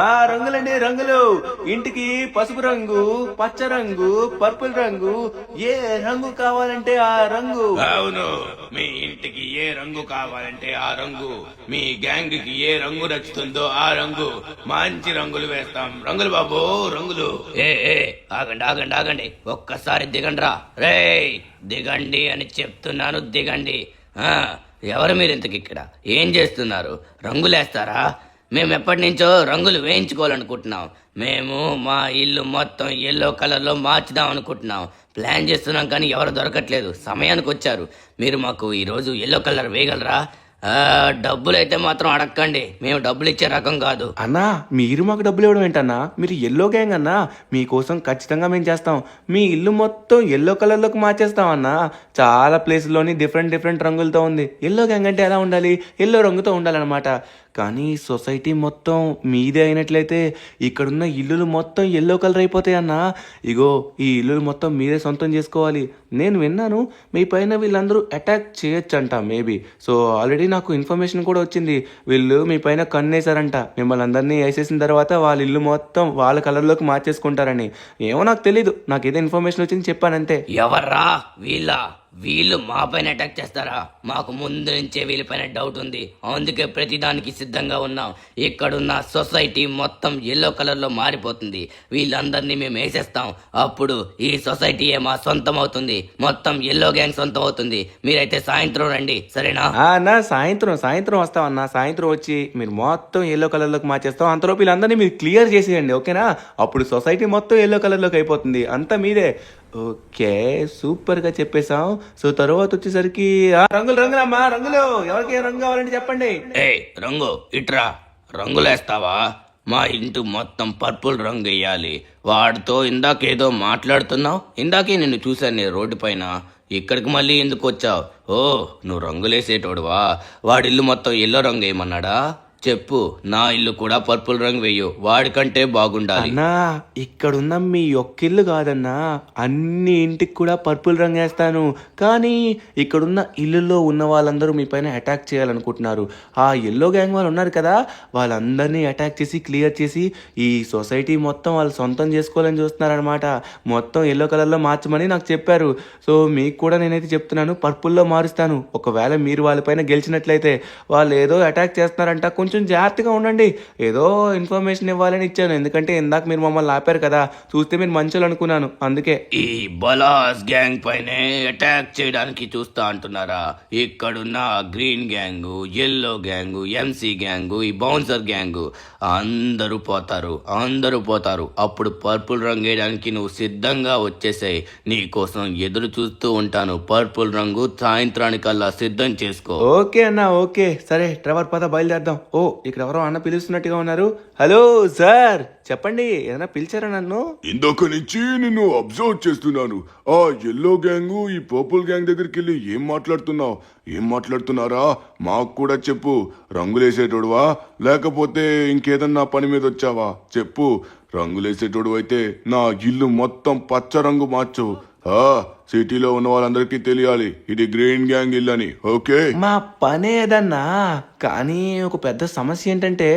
ఆ రంగులండి, రంగులు. ఇంటికి పసుపు రంగు, పచ్చ రంగు, పర్పుల్ రంగు, ఏ రంగు కావాలంటే ఆ రంగు. అవును, మీ ఇంటికి ఏ రంగు కావాలంటే ఆ రంగు, మీ గ్యాంగ్ కి ఏ రంగు నచ్చుతుందో ఆ రంగు, మంచి రంగులు వేస్తాం. రంగులు బాబు, రంగులు. ఏ ఏ, ఆగండి ఆగండి ఆగండి, ఒక్కసారి దిగండి రా. రేయ్ దిగండి అని చెప్తున్నాను, దిగండి. ఎవరు మీరు ఇంతకి ఇక్కడ ఏం చేస్తున్నారు? రంగులేస్తారా? మేము ఎప్పటి నుంచో రంగులు వేయించుకోవాలనుకుంటున్నాం. మేము మా ఇల్లు మొత్తం ఎల్లో కలర్లో మార్చుదాం అనుకుంటున్నాం. ప్లాన్ చేస్తున్నాం కానీ ఎవరు దొరకట్లేదు. సమయానికి వచ్చారు. మీరు మాకు ఈరోజు ఎల్లో కలర్ వేయగలరా? డబ్బులు అయితే మాత్రం అడగండి, మేము డబ్బులు ఇచ్చే రకం కాదు. అన్నా మీరు మాకు డబ్బులు ఇవ్వడం ఏంటన్నా? మీరు ఎల్లో గ్యాంగ్ అన్నా, మీకోసం ఖచ్చితంగా మేము చేస్తాం. మీ ఇల్లు మొత్తం ఎల్లో కలర్లోకి మార్చేస్తాం అన్నా. చాలా ప్లేస్లోని డిఫరెంట్ రంగులతో ఉంది. ఎల్లో గ్యాంగ్ అంటే ఎలా ఉండాలి? ఎల్లో రంగుతో ఉండాలన్నమాట. కానీ సొసైటీ మొత్తం మీదే అయినట్లయితే ఇక్కడున్న ఇల్లులు మొత్తం ఎల్లో కలర్ అయిపోతాయి అన్నా. ఇగో ఈ ఇల్లులు మొత్తం మీరే సొంతం చేసుకోవాలి. నేను విన్నాను మీ పైన వీళ్ళందరూ అటాక్ చేయొచ్చంట మేబీ. సో ఆల్రెడీ నాకు ఇన్ఫర్మేషన్ కూడా వచ్చింది. వీళ్ళు మీ పైన కన్నేశారంట. మిమ్మల్ని అందరినీ వేసేసిన తర్వాత వాళ్ళ ఇల్లు మొత్తం వాళ్ళ కలర్లోకి మార్చేసుకుంటారని. ఏమో నాకు తెలీదు, నాకు ఏదో ఇన్ఫర్మేషన్ వచ్చింది చెప్పానంతే. ఎవర్రా వీళ్ళు మా పైన అటాక్ చేస్తారా? మాకు ముందు నుంచే వీళ్ళపైన డౌట్ ఉంది, అందుకే ప్రతిదానికి సిద్ధంగా ఉన్నాం. ఇక్కడున్న సొసైటీ మొత్తం ఎల్లో కలర్ లో మారిపోతుంది. వీళ్ళందరినీ మేము వేసేస్తాం. అప్పుడు ఈ సొసైటీయే మా సొంతం అవుతుంది. మొత్తం ఎల్లో గ్యాంగ్ సొంతం అవుతుంది. మీరైతే సాయంత్రం రండి, సరేనా? అన్నా సాయంత్రం వస్తామన్నా. సాయంత్రం వచ్చి మీరు మొత్తం ఎల్లో కలర్లోకి మార్చేస్తాం. అంతలోపు వీళ్ళందరినీ మీరు క్లియర్ చేసేయండి, ఓకేనా? అప్పుడు సొసైటీ మొత్తం ఎల్లో కలర్లోకి అయిపోతుంది. అంతా మీదే. ఓకే, సూపర్ గా చెప్పేశాం. సో తర్వాత వచ్చేసరికి రంగులమ్మా, రంగులు. ఎవరికి రంగు కావాలంటే చెప్పండి. ఏ రంగు ఇట్రా, రంగులేస్తావా? మా ఇంటి మొత్తం పర్పుల్ రంగు వేయాలి. వాడితో ఇందాకేదో మాట్లాడుతున్నావు. ఇందాకే నిన్ను చూశాను నేను రోడ్డు పైన. ఇక్కడికి మళ్ళీ ఎందుకు వచ్చావు? ఓ, నువ్వు రంగులేసేటోడువా? వాడిల్లు మొత్తం ఎల్లో రంగు వేయమన్నాడా? చెప్పు, నా ఇల్లు కూడా పర్పుల్ రంగు వేయు, వాడికంటే బాగుండాలి. అన్నా ఇక్కడున్న మీ ఒక్కిల్లు కాదన్నా, అన్ని ఇంటికి కూడా పర్పుల్ రంగు వేస్తాను. కానీ ఇక్కడున్న ఇల్లులో ఉన్న వాళ్ళందరూ మీ పైన అటాక్ చేయాలనుకుంటున్నారు. ఆ ఎల్లో గ్యాంగ్ వాళ్ళు ఉన్నారు కదా, వాళ్ళందరినీ అటాక్ చేసి క్లియర్ చేసి ఈ సొసైటీ మొత్తం వాళ్ళు సొంతం చేసుకోవాలని చూస్తున్నారనమాట. మొత్తం ఎల్లో కలర్లో మార్చమని నాకు చెప్పారు. సో మీకు కూడా నేనైతే చెప్తున్నాను, పర్పుల్లో మారుస్తాను. ఒకవేళ మీరు వాళ్ళపైన గెలిచినట్లయితే వాళ్ళు ఏదో అటాక్ చేస్తున్నారంట, కొంచెం జాగ్రత్తగా ఉండండి. ఏదో ఇన్ఫర్మేషన్ ఇవ్వాలని ఇచ్చాను, ఎందుకంటే ఇందాక మీరు మమ్మల్ని ఆపారు కదా, చూస్తే మీరు మంచోళ్ళు అనుకున్నాను, అందుకే. ఈ బలాస్ గ్యాంగ్ పైనే అటాక్ చేయడానికి చూస్తా అంటున్నారా? ఇక్కడున్న green gang, yellow gang, MC gang, ఈ బౌన్సర్ గ్యాంగు అందరూ పోతారు. అప్పుడు పర్పుల్ రంగు వేయడానికి నువ్వు సిద్ధంగా వచ్చేసాయి. నీ కోసం ఎదురు చూస్తూ ఉంటాను. పర్పుల్ రంగు సాయంత్రానికల్లా సిద్ధం చేసుకో. ఓకే అన్న, ఓకే, సరే ట్రెవర్ పద బయలుదేరదాం. ఓ, ఇక్కడ ఎవరో అన్న పిలుస్తున్నట్టుగా ఉన్నారు. హలో సార్, చెప్పండి, ఏదైనా పిలిచారా నన్ను? ఇందాక నుంచి నిన్ను అబ్జర్వ్ చేస్తున్నాను. ఆ ఎల్లో గ్యాంగ్ ఈ పర్పుల్ గ్యాంగ్ దగ్గరికి వెళ్ళి ఏం మాట్లాడుతున్నారా? మాకు కూడా చెప్పు. రంగులేసేటోడువా లేకపోతే ఇంకేదన్నా పని మీద వచ్చావా? చెప్పు. రంగులేసేటోడు అయితే నా ఇల్లు మొత్తం పచ్చ రంగు మార్చు. సిటీలో ఉన్న వాళ్ళందరికీ తెలియాలి ఇది గ్రీన్ గ్యాంగ్ ఇల్లు అని, ఓకే? మా పనే ఏదన్నా, కానీ ఒక పెద్ద సమస్య ఏంటంటే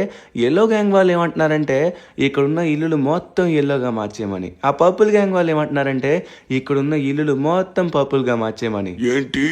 ఎల్లో గ్యాంగ్ వాళ్ళు ఏమంటున్నారంటే ఇక్కడున్న ఇల్లులు మొత్తం ఎల్లోగా మార్చేయమని. ఆ పర్పుల్ గ్యాంగ్ వాళ్ళు ఏమంటున్నారంటే ఇక్కడున్న ఇల్లులు మొత్తం పర్పుల్ గా మార్చేయమని. ఏంటి,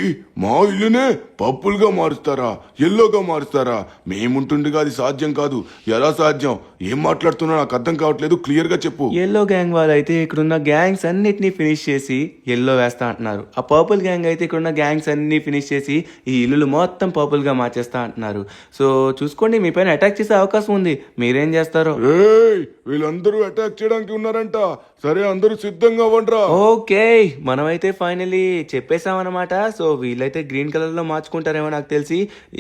మా ఇల్లునే పర్పుల్ గా మారుస్తారా, ఎల్లోగా మారుస్తారా? మేముంటుండగా అది సాధ్యం కాదు. ఎలా సాధ్యం? ఏం మాట్లాడుతున్నా నాకు అర్థం కావట్లేదు, క్లియర్ గా చెప్పు. ఎల్లో గ్యాంగ్ వాళ్ళు అయితే ఇక్కడున్న గ్యాంగ్స్ అన్నిటినీ ఫినిష్ చేసి ఎల్లో వేస్తా అంటున్నారు. ఆ పర్పుల్ గ్యాంగ్ అయితే ఇక్కడ ఉన్న గ్యాంగ్స్ అన్ని ఫినిష్ చేసి ఈ ఇల్లులు మొత్తం పర్పుల్గా మార్చేస్తా అంటున్నారు. సో చూసుకోండి, మీ పైన అటాక్ చేసే అవకాశం ఉంది, మీరేం చేస్తారో. ఏయ్, వీళ్ళందరూ అటాక్ చేయడానికి ఉన్నారంట. సరే, అందరూ సిద్ధంగా అవ్వండ్రా. ఓకే, మనమైతే ఫైనలీ చెప్పేసామన్నమాట. సో వీళ్ళైతే గ్రీన్ కలర్ లో మార్చుకుంటారేమో నాకు తెలిసి.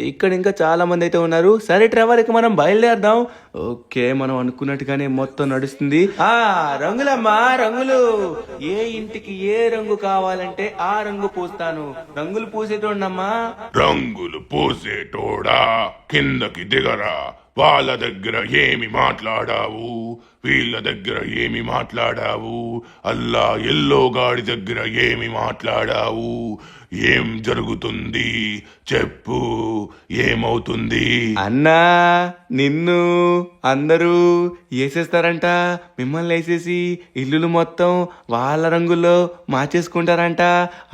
ఇక్కడ ఇంకా చాలా మంది అయితే ఉన్నారు. సరే ట్రెవర్, ఇక మనం బయలుదేరదాం. ఓకే, మనం అనుకున్నట్టుగానే మొత్తం నడుస్తుంది. రంగులమ్మా, రంగులు. ఏ ఇంటికి ఏ రంగు కావాలంటే ఆ రంగు పూస్తాను. రంగులు పూసేటోండమ్మా. రంగులు పోసేటోడా, కిందకి దిగరా. వాళ్ళ దగ్గర ఏమి మాట్లాడావు, వీళ్ళ దగ్గర ఏమి మాట్లాడావు, అల్లా ఎల్లో గాడి దగ్గర ఏమి మాట్లాడావు, ఏం జరుగుతుంది చెప్పు, ఏమవుతుంది? అన్నా, నిన్ను అందరూ వేసేస్తారంట. మిమ్మల్ని వేసేసి ఇల్లులు మొత్తం వాళ్ళ రంగుల్లో మార్చేసుకుంటారంట.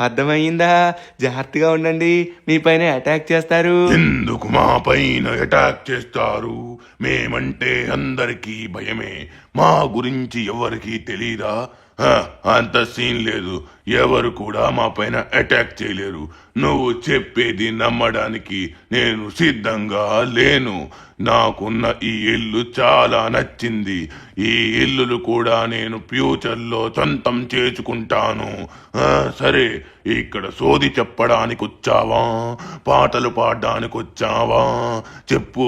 అర్థమయ్యిందా? జాగ్రత్తగా ఉండండి, మీ పైన అటాక్ చేస్తారు. ఎందుకు మా పైన అటాక్ చేస్తారు? మేమంటే అందరికీ భయమే. మా గురించి ఎవరికీ తెలీదా? అంత సీన్ లేదు. ఎవరు కూడా మా పైన అటాక్ చేయలేరు. నువ్వు చెప్పేది నమ్మడానికి నేను సిద్ధంగా లేను. నాకున్న ఈ ఇల్లు చాలా నచ్చింది. ఈ ఇల్లులు కూడా నేను ఫ్యూచర్లో సొంతం చేసుకుంటాను. సరే, ఇక్కడ సోది చెప్పడానికి వచ్చావా, పాటలు పాడడానికి వచ్చావా? చెప్పు,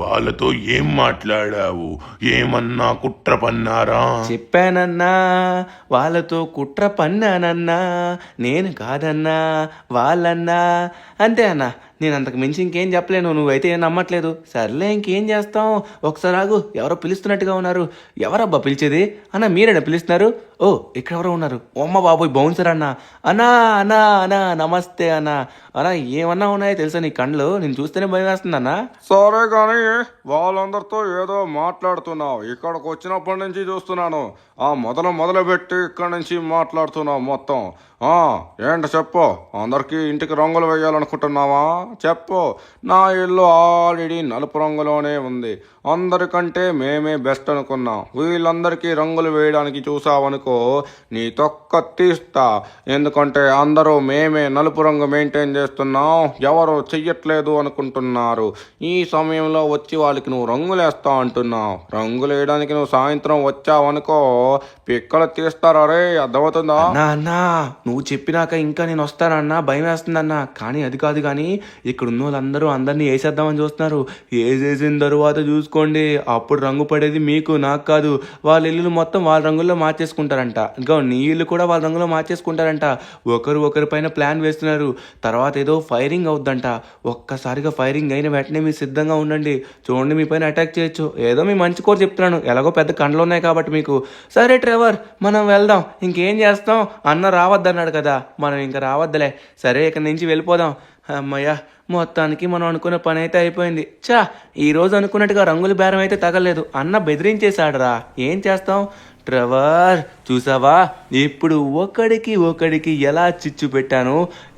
వాళ్ళతో ఏం మాట్లాడావు? ఏమన్నా కుట్ర పన్నారా? చెప్పానన్నా, వాళ్ళతో కుట్ర పన్నానన్నా. నేను కాదన్నా, వాళ్ళన్నా. అంతే అన్నా, నేను అంతకు మించి ఇంకేం చెప్పలేను. నువ్వైతే ఏం నమ్మట్లేదు. సర్లే, ఇంకేం చేస్తాం. ఒకసారి ఆగు, ఎవరో పిలుస్తున్నట్టుగా ఉన్నారు. ఎవరబ్బా పిలిచేది? అన్న మీరేనా పిలుస్తున్నారు? ఓ, ఇక్కడ ఎవరో ఉన్నారు. అమ్మ బాబోయ్, బౌన్సర్ అన్నా. అన్నా అన్నా అన్నా, నమస్తే అన్నా. అన్నా, ఏమన్నా ఉన్నాయో తెలుసా నీ కళ్ళు? నేను చూస్తేనే భయం వేస్తుంది అన్నా. సరే కానీ వాళ్ళందరితో ఏదో మాట్లాడుతున్నావు. ఇక్కడికి వచ్చినప్పటి నుంచి చూస్తున్నాను. మొదలుపెట్టి ఇక్కడి నుంచి మాట్లాడుతున్నావు మొత్తం. ఏంటి చెప్పు. అందరికీ ఇంటికి రంగులు వేయాలనుకుంటున్నావా? చెప్పు. నా ఇల్లు ఆల్రెడీ నలుపు రంగులోనే ఉంది. అందరికంటే మేమే బెస్ట్ అనుకున్నాం. వీళ్ళందరికీ రంగులు వేయడానికి చూసావనుకో, నీ తొక్క తీస్తా. ఎందుకంటే అందరూ మేమే నలుపు రంగు మెయింటైన్ చేస్తున్నాం, ఎవరు చెయ్యట్లేదు అనుకుంటున్నారు. ఈ సమయంలో వచ్చి వాళ్ళకి నువ్వు రంగులు వేస్తా అంటున్నావు. రంగులు వేయడానికి నువ్వు సాయంత్రం వచ్చావనుకో, పిక్కలు తీస్తారా రే? అర్థమవుతుందా? అన్నా, నువ్వు చెప్పినాక ఇంకా నేను వస్తానన్నా, భయం వేస్తుందన్నా. కానీ అది కాదు. కానీ ఇక్కడ ఉన్న వాళ్ళందరూ అందరినీ వేసేద్దామని చూస్తున్నారు. వేసేసిన తరువాత చూసుకోండి, అప్పుడు రంగు పడేది మీకు, నాకు కాదు. వాళ్ళ ఇల్లు మొత్తం వాళ్ళ రంగుల్లో మార్చేసుకుంటారంట. ఇంకా నీ ఇల్లు కూడా వాళ్ళ రంగులో మార్చేసుకుంటారంట. ఒకరి పైన ప్లాన్ వేస్తున్నారు. తర్వాత ఏదో ఫైరింగ్ అవుద్దంట. ఒక్కసారిగా ఫైరింగ్ అయిన వెంటనే మీరు సిద్ధంగా ఉండండి. చూడండి, మీ పైన అటాక్ చేయొచ్చు. ఏదో మీ మంచి కోరు చెప్తున్నాను, ఎలాగో పెద్ద కండ్లు ఉన్నాయి కాబట్టి మీకు. సరే ట్రెవర్, మనం వెళ్దాం. ఇంకేం చేస్తాం? అన్న రావద్దన్నాడు కదా, మనం ఇంకా రావద్దులే. సరే, ఇక్కడి నుంచి వెళ్ళిపోదాం. అమ్మయ్య, మొత్తానికి మనం అనుకున్న పని అయితే అయిపోయింది. ఈరోజు అనుకున్నట్టుగా రంగుల బేరం అయితే తగలేదు. అన్న బెదిరించేశాడురా. ఏం చేస్తాం? ట్రెవర్, చూసావా ఇప్పుడు ఒకడికి ఎలా చిచ్చు పెట్టానో?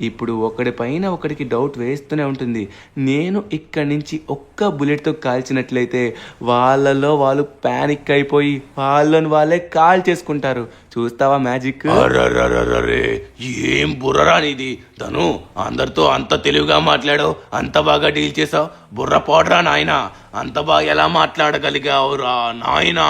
ఇప్పుడు ఒకడి పైన ఒకడికి డౌట్ వేస్తూనే ఉంటుంది. నేను ఇక్కడి నుంచి ఒక్క బుల్లెట్తో కాల్చినట్లయితే వాళ్ళలో వాళ్ళు ప్యానిక్ అయిపోయి వాళ్ళని వాళ్ళే కాల్ చేసుకుంటారు. చూస్తావా మ్యాజిక్? అరే, ఏం బుర్రరా నీది తను. అందరితో అంత తెలివిగా మాట్లాడావు, అంత బాగా డీల్ చేసావు. బుర్ర పోడ్రా నాయనా, అంత బాగా ఎలా మాట్లాడగలిగావురా నాయనా?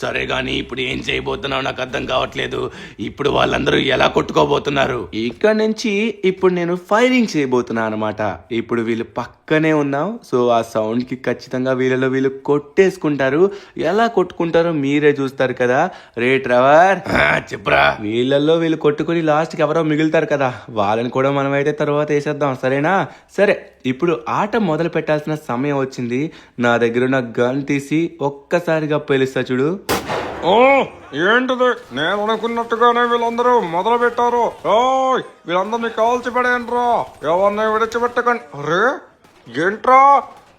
సరే గాని ఇప్పుడు ఏం చేయబోతున్నావు నాకు అర్థం కావట్లేదు. ఇప్పుడు వాళ్ళందరూ ఎలా కొట్టుకోబోతున్నారు? ఇక్కడ నుంచి ఇప్పుడు నేను ఫైరింగ్ చేయబోతున్నా అనమాట. ఇప్పుడు వీళ్ళు పక్కనే ఉన్నాం. సో ఆ సౌండ్ కి ఖచ్చితంగా వీళ్ళలో వీళ్ళు కొట్టేసుకుంటారు. ఎలా కొట్టుకుంటారో మీరే చూస్తారు కదా. రే ట్రెవర్, చెప్పరా. వీళ్ళల్లో వీళ్ళు కొట్టుకుని లాస్ట్కి ఎవరో మిగులుతారు కదా, వాళ్ళని కూడా మనమైతే తర్వాత వేసేద్దాం. సరేనా? సరే, ఇప్పుడు ఆట మొదలు పెట్టాల్సిన సమయం వచ్చింది. నా దగ్గర ఉన్న గన్ తీసి ఒక్కసారిగా పేలుస్తా చూడు. ఏంటిది? నేను అనుకున్నట్టుగానే వీళ్ళందరూ మొదలు పెట్టారు. వీళ్ళందరినీ కాల్చి పడేయండిరా, ఎవరిని విడిచిపెట్టకండి. అరే ఏంట్రా,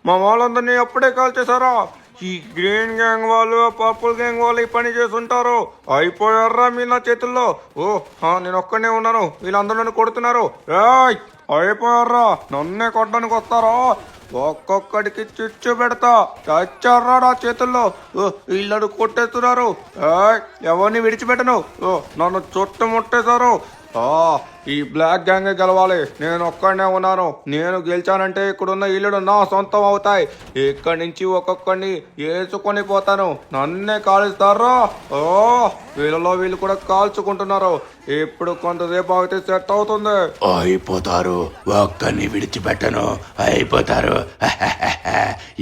మా వాళ్ళందరినీ అప్పుడే కాల్చేశారా? ఈ గ్రీన్ గ్యాంగ్ వాళ్ళు, పర్పుల్ గ్యాంగ్ వాళ్ళు ఈ పని చేస్తుంటారు. అయిపోయారా మీరు నా చేతుల్లో? నేను ఒక్కనే ఉన్నాను, వీళ్ళందరూ నన్ను కొడుతున్నారు. అయిపోయారా? నన్నే కొట్టడానికి వస్తారా? ఒక్కొక్కడికి చిచ్చు పెడతా. చచ్చారా నా చేతుల్లో? వీళ్ళను కొట్టేస్తున్నారు. ఎవరిని విడిచిపెట్టను. నన్ను చుట్టుముట్టేశారు. ఈ బ్లాక్ గ్యాంగ్ గెలవాలి. నేను ఒక్కడనే ఉన్నాను. నేను గెలిచానంటే ఇక్కడున్న ఇల్లులు నా సొంతం అవుతాయి. ఇక్కడి నుంచి ఒక్కొక్కడిని వేసుకొని పోతాను. నన్నే కాలుస్తారా? వీళ్ళలో వీళ్ళు కూడా కాల్చుకుంటున్నారు. ఇప్పుడు కొంతసేపు అయితే సెట్ అవుతుంది. అయిపోతారు, ఒక్కరిని విడిచిపెట్టను. అయిపోతారు.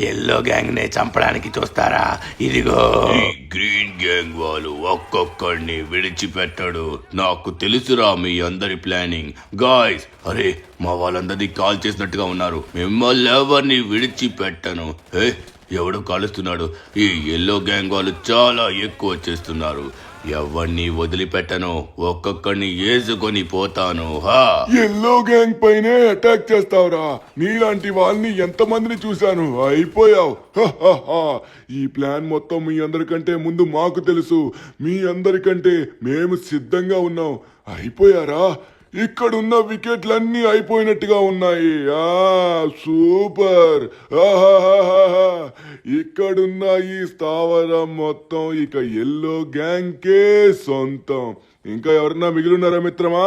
ఎల్లో గ్యాంగ్ నే చంపడానికి చూస్తారా? ఇదిగో ఈ గ్రీన్ గ్యాంగ్ వాళ్ళు ఒక్కొక్కడిని విడిచిపెట్టడు. నాకు తెలుసురా మీ అందరి ప్లానింగ్. గాయ్స్, అరే మా వాళ్ళందరినీ కాల్ చేసినట్టుగా ఉన్నారు. మిమ్మల్ని ఎవరిని విడిచిపెట్టను. ఎవడు కాలుస్తున్నాడు? ఈ ఎల్లో గ్యాంగ్ వాళ్ళు చాలా ఎక్కువ చేస్తున్నారు. ఎవరిని వదిలిపెట్టను. ఒక్కొక్కడిని వేసుకొని పోతాను. ఎల్లో గ్యాంగ్ పైనే అటాక్ చేస్తావురా? నీలాంటి వాళ్ళని ఎంతమందిని చూశాను. అయిపోయావు. ఈ ప్లాన్ మొత్తం మీ అందరికంటే ముందు మాకు తెలుసు. మీ అందరికంటే మేము సిద్ధంగా ఉన్నాం. అయిపోయారా? ఇక్కడున్న వికెట్లన్నీ అయిపోయినట్టుగా ఉన్నాయి. సూపర్. ఇక్కడున్న ఈ స్థావరం మొత్తం ఇక ఎల్లో గ్యాంగ్కే సొంతం. ఇంకా ఎవరన్నా మిగిలిన్నారా మిత్రమా?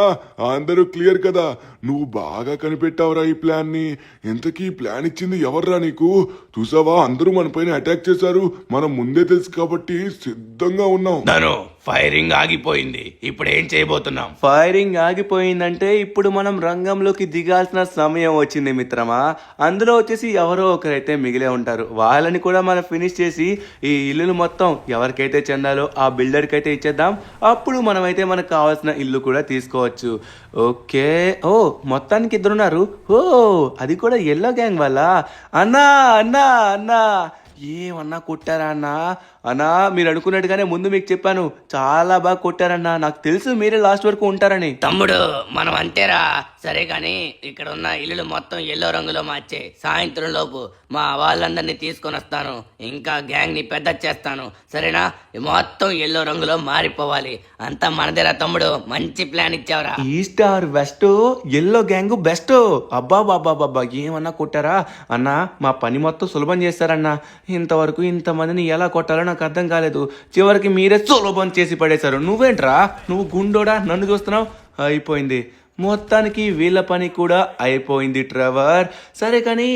అందరూ క్లియర్ కదా? నువ్వు బాగా కనిపెట్టావురా ఈ ప్లాన్ ని. ఇంతకీ ఈ ప్లాన్ ఇచ్చింది ఎవర్రా నీకు? చూసావా, అందరూ మన పైన అటాక్ చేశారు. మనం ముందే తెలుసు కాబట్టి సిద్ధంగా ఉన్నాం. నన్ను ఫైరింగ్ ఆగిపోయింది. ఇప్పుడు ఏం చేయబోతున్నాం? ఫైరింగ్ ఆగిపోయిందంటే ఇప్పుడు మనం రంగంలోకి దిగాల్సిన సమయం వచ్చింది మిత్రమా. అందులో వచ్చేసి ఎవరో ఒకరైతే మిగిలే ఉంటారు. వాళ్ళని కూడా మనం ఫినిష్ చేసి ఈ ఇల్లులు మొత్తం ఎవరికైతే చెందాలో ఆ బిల్డర్కి అయితే ఇచ్చేద్దాం. అప్పుడు మనమైతే మనకు కావాల్సిన ఇల్లు కూడా తీసుకోవచ్చు. ఓకే. మొత్తానికి ఇద్దరున్నారు. అది కూడా ఎల్లో గ్యాంగ్ వాళ్ళ. అన్నా అన్నా అన్నా ఏమన్నా కొట్టారా అన్నా? అన్నా మీరు అనుకున్నట్టుగానే ముందు మీకు చెప్పాను, చాలా బాగా కొట్టారన్నా. నాకు తెలుసు మీరే లాస్ట్ వరకు ఉంటారని. తమ్ముడు, మనం అంతేరా. సరే కానీ ఇక్కడ ఉన్న ఇల్లులు మొత్తం ఎల్లో రంగులో మార్చే. సాయంత్రం లోపు మా వాళ్ళందరినీ తీసుకొని వస్తాను. ఇంకా గ్యాంగ్ ని పెద్ద చేస్తాను. సరేనా? మొత్తం ఎల్లో రంగులో మారిపోవాలి. అంతా మనదేరా తమ్ముడు. మంచి ప్లాన్ ఇచ్చావురా. East or west, yellow gang best. అబ్బా బాబా బాబా ఏమన్నా కొట్టారా అన్నా? మా పని మొత్తం సులభం చేస్తారన్నా. ఇంతవరకు ఇంతమందిని ఎలా కొట్టాలో నాకు అర్థం కాలేదు. చివరికి మీరే సులభం చేసి పడేశారు. నువ్వేంట్రా, నువ్వు గుండోడా నన్ను చూస్తున్నావు? అయిపోయింది. మొత్తానికి వీళ్ళ పని కూడా అయిపోయింది ట్రెవర్. సరే కానీ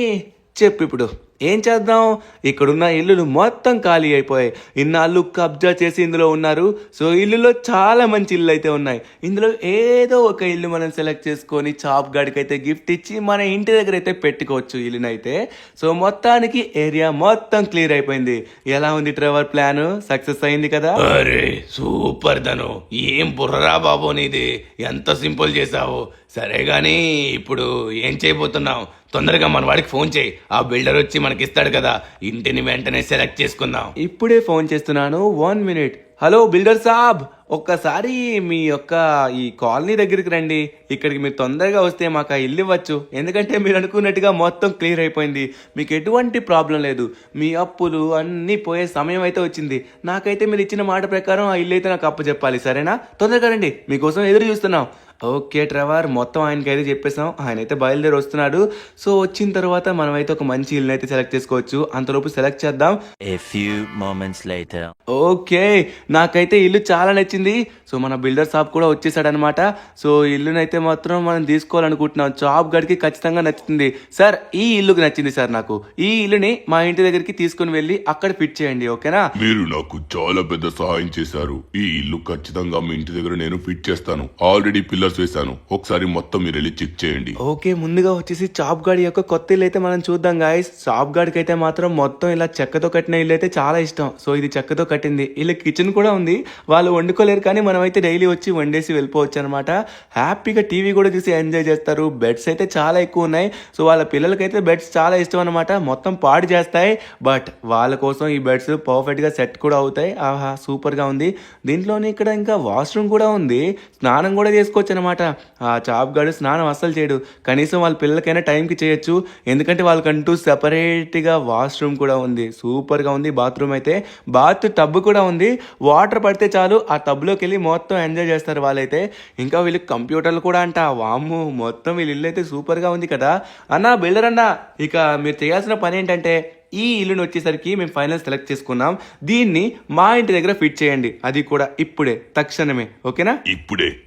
చెప్పు ఇప్పుడు ఏం చేద్దాం? ఇక్కడున్న ఇల్లులు మొత్తం ఖాళీ అయిపోయాయి. ఇన్నాళ్ళు కబ్జా చేసి ఇందులో ఉన్నారు. సో ఇల్లులో చాలా మంచి ఇల్లు అయితే ఉన్నాయి. ఇందులో ఏదో ఒక ఇల్లు మనం సెలెక్ట్ చేసుకొని చాప్ గాడికి అయితే గిఫ్ట్ ఇచ్చి మన ఇంటి దగ్గర అయితే పెట్టుకోవచ్చు ఇల్లునైతే. సో మొత్తానికి ఏరియా మొత్తం క్లియర్ అయిపోయింది. ఎలా ఉంది ట్రెవర్ ప్లాన్? సక్సెస్ అయింది కదా? అరే సూపర్ ధను, ఏం బుర్రరా బాబు నీది. ఎంత సింపుల్ చేసావు. సరే గాని ఇప్పుడు ఏం చేయబోతున్నావు? తొందరగా మన వాడికి ఫోన్ చేయి. ఆ బిల్డర్ వచ్చి మనకి ఇస్తాడు కదా. ఇంటిని వెంటనే సెలెక్ట్ చేసుకుందాం. ఇప్పుడే ఫోన్ చేస్తున్నాను. 1 minute. హలో బిల్డర్ సాబ్, ఒక్కసారి మీ యొక్క ఈ కాలనీ దగ్గరికి రండి. ఇక్కడికి మీరు తొందరగా వస్తే మాకు ఆ ఇల్లు ఇవ్వచ్చు. ఎందుకంటే మీరు అనుకున్నట్టుగా మొత్తం క్లియర్ అయిపోయింది. మీకు ఎటువంటి ప్రాబ్లం లేదు. మీ అప్పులు అన్నీ పోయే సమయం అయితే వచ్చింది. నాకైతే మీరు ఇచ్చిన మాట ప్రకారం ఆ ఇల్లు అయితే నాకు అప్పు చెప్పాలి. సరేనా? తొందరగా రండి, మీకోసం ఎదురు చూస్తున్నాం. ఓకే ట్రెవర్, మొత్తం ఆయనకి అయితే చెప్పేసాం. ఆయన అయితే బయలుదేరి వస్తున్నాడు. సో వచ్చిన తర్వాత మనమైతే ఒక మంచి ఇల్లు అయితే సెలెక్ట్ చేసుకోవచ్చు. అంతలోపు సెలెక్ట్ చేద్దాం. A few moments later. Okay, నాకైతే ఇల్లు చాలా నచ్చింది. సో మన బిల్డర్ షాప్ కూడా వచ్చేసాడనమాట. సో ఇల్లునైతే మాత్రం మనం తీసుకోవాలనుకుంటున్నాం. షాప్ గడికి ఖచ్చితంగా నచ్చుతుంది. సార్ ఈ ఇల్లుకి నచ్చింది సార్. నాకు ఈ ఇల్లుని మా ఇంటి దగ్గరికి తీసుకుని వెళ్ళి అక్కడ ఫిట్ చేయండి. ఓకేనా? మీరు నాకు చాలా పెద్ద సహాయం చేశారు. ఈ ఇల్లు ఖచ్చితంగా మీ ఇంటి దగ్గర నేను ఫిట్ చేస్తాను. ఆల్రెడీ పిల్లర్స్ వేశాను. ఒకసారి మొత్తం మీరు వెళ్ళి చెక్ చేయండి. ఓకే, ముందుగా వచ్చేసి చాప్ గాడి యొక్క కొత్త ఇల్లు అయితే మనం చూద్దాం గాయస్. చాప్ గాడికి అయితే మాత్రం మొత్తం ఇలా చెక్కతో కట్టిన ఇల్లు అయితే చాలా ఇష్టం. సో ఇది చెక్కతో కట్టింది. ఇలా కిచెన్ కూడా ఉంది. వాళ్ళు వండుకోలేరు కానీ మనం అయితే డైలీ వచ్చి వండేసి వెళ్ళిపోవచ్చు అనమాట. హ్యాపీగా టీవీ కూడా చూసి ఎంజాయ్ చేస్తారు. బెడ్స్ అయితే చాలా ఎక్కువ ఉన్నాయి. సో వాళ్ళ పిల్లలకైతే బెడ్స్ చాలా ఇష్టం అనమాట. మొత్తం పాడు చేస్తాయి, బట్ వాళ్ళ కోసం ఈ బెడ్స్ పర్ఫెక్ట్ గా సెట్ కూడా అవుతాయి. ఆహా సూపర్ గా ఉంది. దీంట్లోనే ఇక్కడ ఇంకా వాష్రూమ్ కూడా ఉంది. స్నానం కూడా చేసుకోవచ్చు అనమాట. ఆ చాప్ గాడు స్నానం అస్సలు చేయడు. కనీసం వాళ్ళ పిల్లలకైనా టైంకి చేయొచ్చు. ఎందుకంటే వాళ్ళకంటూ సెపరేట్గా వాష్రూమ్ కూడా ఉంది. సూపర్గా ఉంది. బాత్రూమ్ అయితే బాత్ టబ్ కూడా ఉంది. వాటర్ పడితే చాలు ఆ టబ్లోకి వెళ్ళి మొత్తం ఎంజాయ్ చేస్తారు వాళ్ళైతే. ఇంకా వీళ్ళకి కంప్యూటర్లు కూడా అంట. వామ్ము, మొత్తం వీళ్ళ ఇల్లు అయితే సూపర్గా ఉంది కదా. అన్నా బిల్డర్ అన్నా, ఇక మీరు చేయాల్సిన పని ఏంటంటే ఈ ఇల్లుని వచ్చేసరికి మేము ఫైనల్ సెలెక్ట్ చేసుకున్నాం. దీన్ని మా ఇంటి దగ్గర ఫిట్ చేయండి, అది కూడా ఇప్పుడే, తక్షణమే. ఓకేనా?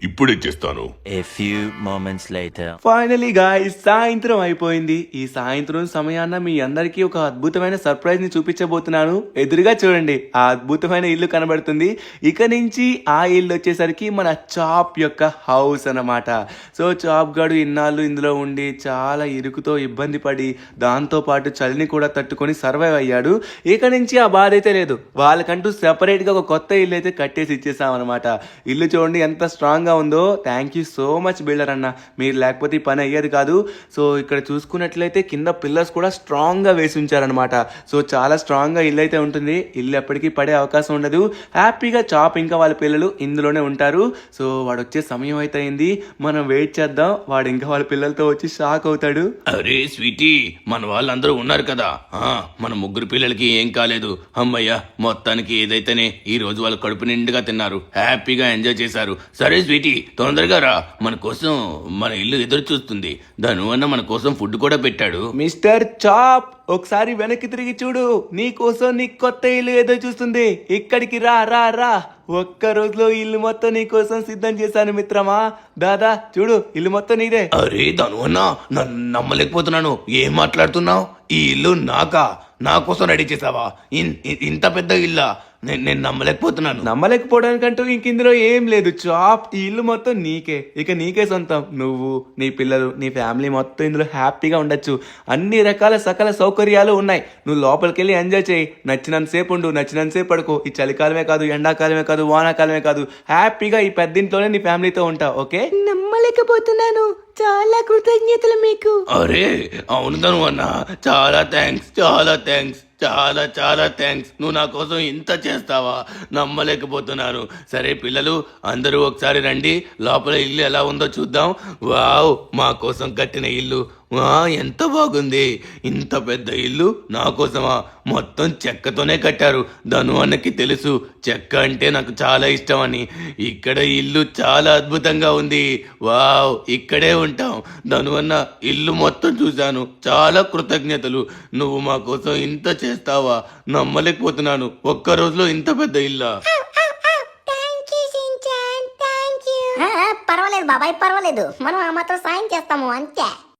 ఇప్పుడే చేస్తాను. A few moments later. Finally guys, సాయంత్రం అయిపోయింది. ఈ సాయంత్రం సమయాన మీ అందరికీ ఒక అద్భుతమైన సర్ప్రైజ్ ని చూపించబోతున్నాను. ఎదురుగా చూడండి, ఆ అద్భుతమైన ఇల్లు కనబడుతుంది. ఇక నుంచి ఆ ఇల్లు వచ్చేసరికి మన చాప్ యొక్క హౌస్ అన్నమాట. సో చాప్ గాడు ఇన్నాళ్ళు ఇందులో ఉండి చాలా ఇరుకుతో ఇబ్బంది పడి దాంతో పాటు చలిని కూడా తట్టుకొని సర్వైవ్ అయ్యాడు. ఇక నుంచి ఆ బాధ అయితే లేదు. వాళ్ళకంటూ సెపరేట్ గా ఒక కొత్త ఇల్లు అయితే కట్టేసి ఇచ్చేసాం అనమాట. ఇల్లు చూడండి ఎంత స్ట్రాంగ్ గా ఉందో. Thank you so much builder అన్న, మీరు లేకపోతే ఈ పని అయ్యేది కాదు. సో ఇక్కడ చూసుకున్నట్లయితే కింద పిల్లర్స్ కూడా స్ట్రాంగ్ గా వేసి ఉంచారనమాట. సో చాలా స్ట్రాంగ్ గా ఇల్లు అయితే ఉంటుంది. ఇల్లు ఎప్పటికీ పడే అవకాశం ఉండదు. హ్యాపీగా చాప్ ఇంకా వాళ్ళ పిల్లలు ఇందులోనే ఉంటారు. సో వాడు వచ్చే సమయం అయితే అయింది, మనం వెయిట్ చేద్దాం. వాడు ఇంకా వాళ్ళ పిల్లలతో వచ్చి షాక్ అవుతాడు. అరే స్వీటీ, మన వాళ్ళందరూ ఉన్నారు కదా, మన ముగ్గురు పిల్లలకి ఏం కాలేదు. అమ్మయ్య, మొత్తానికి ఏదైతేనే ఈ రోజు వాళ్ళు కడుపు నిండుగా తిన్నారు, హ్యాపీగా ఎంజాయ్ చేశారు. సరే స్వీటీ, తొందరగా రా, మన కోసం మన ఇల్లు ఎదురు చూస్తుంది. ధను అన్న మన కోసం ఫుడ్ కూడా పెట్టాడు. మిస్టర్ చాప్, ఒకసారి వెనక్కి తిరిగి చూడు, నీ కోసం నీ కొత్త ఇల్లు ఏదో చూస్తుంది. ఇక్కడికి రా రా రా. ఒక్క రోజులో ఇల్లు మొత్తం నీ కోసం సిద్ధం చేశాను మిత్రమా. దాదా చూడు, ఇల్లు మొత్తం నీదే. అరే ధను అన్న, నన్ను నమ్మలేకపోతున్నాను. ఏం మాట్లాడుతున్నావు? ఈ ఇల్లు నా కోసం రెడీ చేసావా? ఇంత పెద్ద ఇల్లా? నేను నమ్మలేకపోతున్నాను. నమ్మలేకపోవడానికంటూ ఇంక ఇందులో ఏం లేదు చాప్. ఈ ఇల్లు మొత్తం నీకే, ఇక నీకే సొంతం. నువ్వు, నీ పిల్లలు, నీ ఫ్యామిలీ మొత్తం ఇందులో హ్యాపీగా ఉండొచ్చు. అన్ని రకాల సకల సౌకర్యాలు ఉన్నాయి. నువ్వు లోపలికి వెళ్ళి ఎంజాయ్ చేయి. నచ్చినంతసేపు ఉండు, నచ్చినంతసేపు పడుకో. ఈ చలికాలమే కాదు, ఎండాకాలమే కాదు, వానాకాలమే కాదు, హ్యాపీగా ఈ పెద్దింట్లోనే నీ ఫ్యామిలీతో ఉంటావు. ఓకే? నమ్మలేకపోతున్నాను. చాలా కృతజ్ఞతలు మీకు. అరే అవును ధను అన్న, చాలా థ్యాంక్స్, చాలా థ్యాంక్స్, చాలా చాలా థ్యాంక్స్. నువ్వు నా కోసం ఇంత చేస్తావా? నమ్మలేకపోతున్నాను. సరే పిల్లలు, అందరూ ఒకసారి రండి, లోపల ఇల్లు ఎలా ఉందో చూద్దాం. వావ్, మా కోసం కట్టిన ఇల్లు ఎంత బాగుంది. ఇంత పెద్ద ఇల్లు నా కోసమా? మొత్తం చెక్కతోనే కట్టారు. ధను అన్నకి తెలుసు చెక్క అంటే నాకు చాలా ఇష్టం అని. ఇక్కడ ఇల్లు చాలా అద్భుతంగా ఉంది. వావ్, ఇక్కడే ఉంటాం. ధను అన్న, ఇల్లు మొత్తం చూశాను. చాలా కృతజ్ఞతలు. నువ్వు మా కోసం ఇంత చేస్తావా? నమ్మలేకపోతున్నాను. ఒక్క రోజులో ఇంత పెద్ద ఇల్లా? పర్వాలేదు బాబాయ్, పర్వాలేదు. మనం ఆ మాత్రం సాయం చేస్తాము అంతే.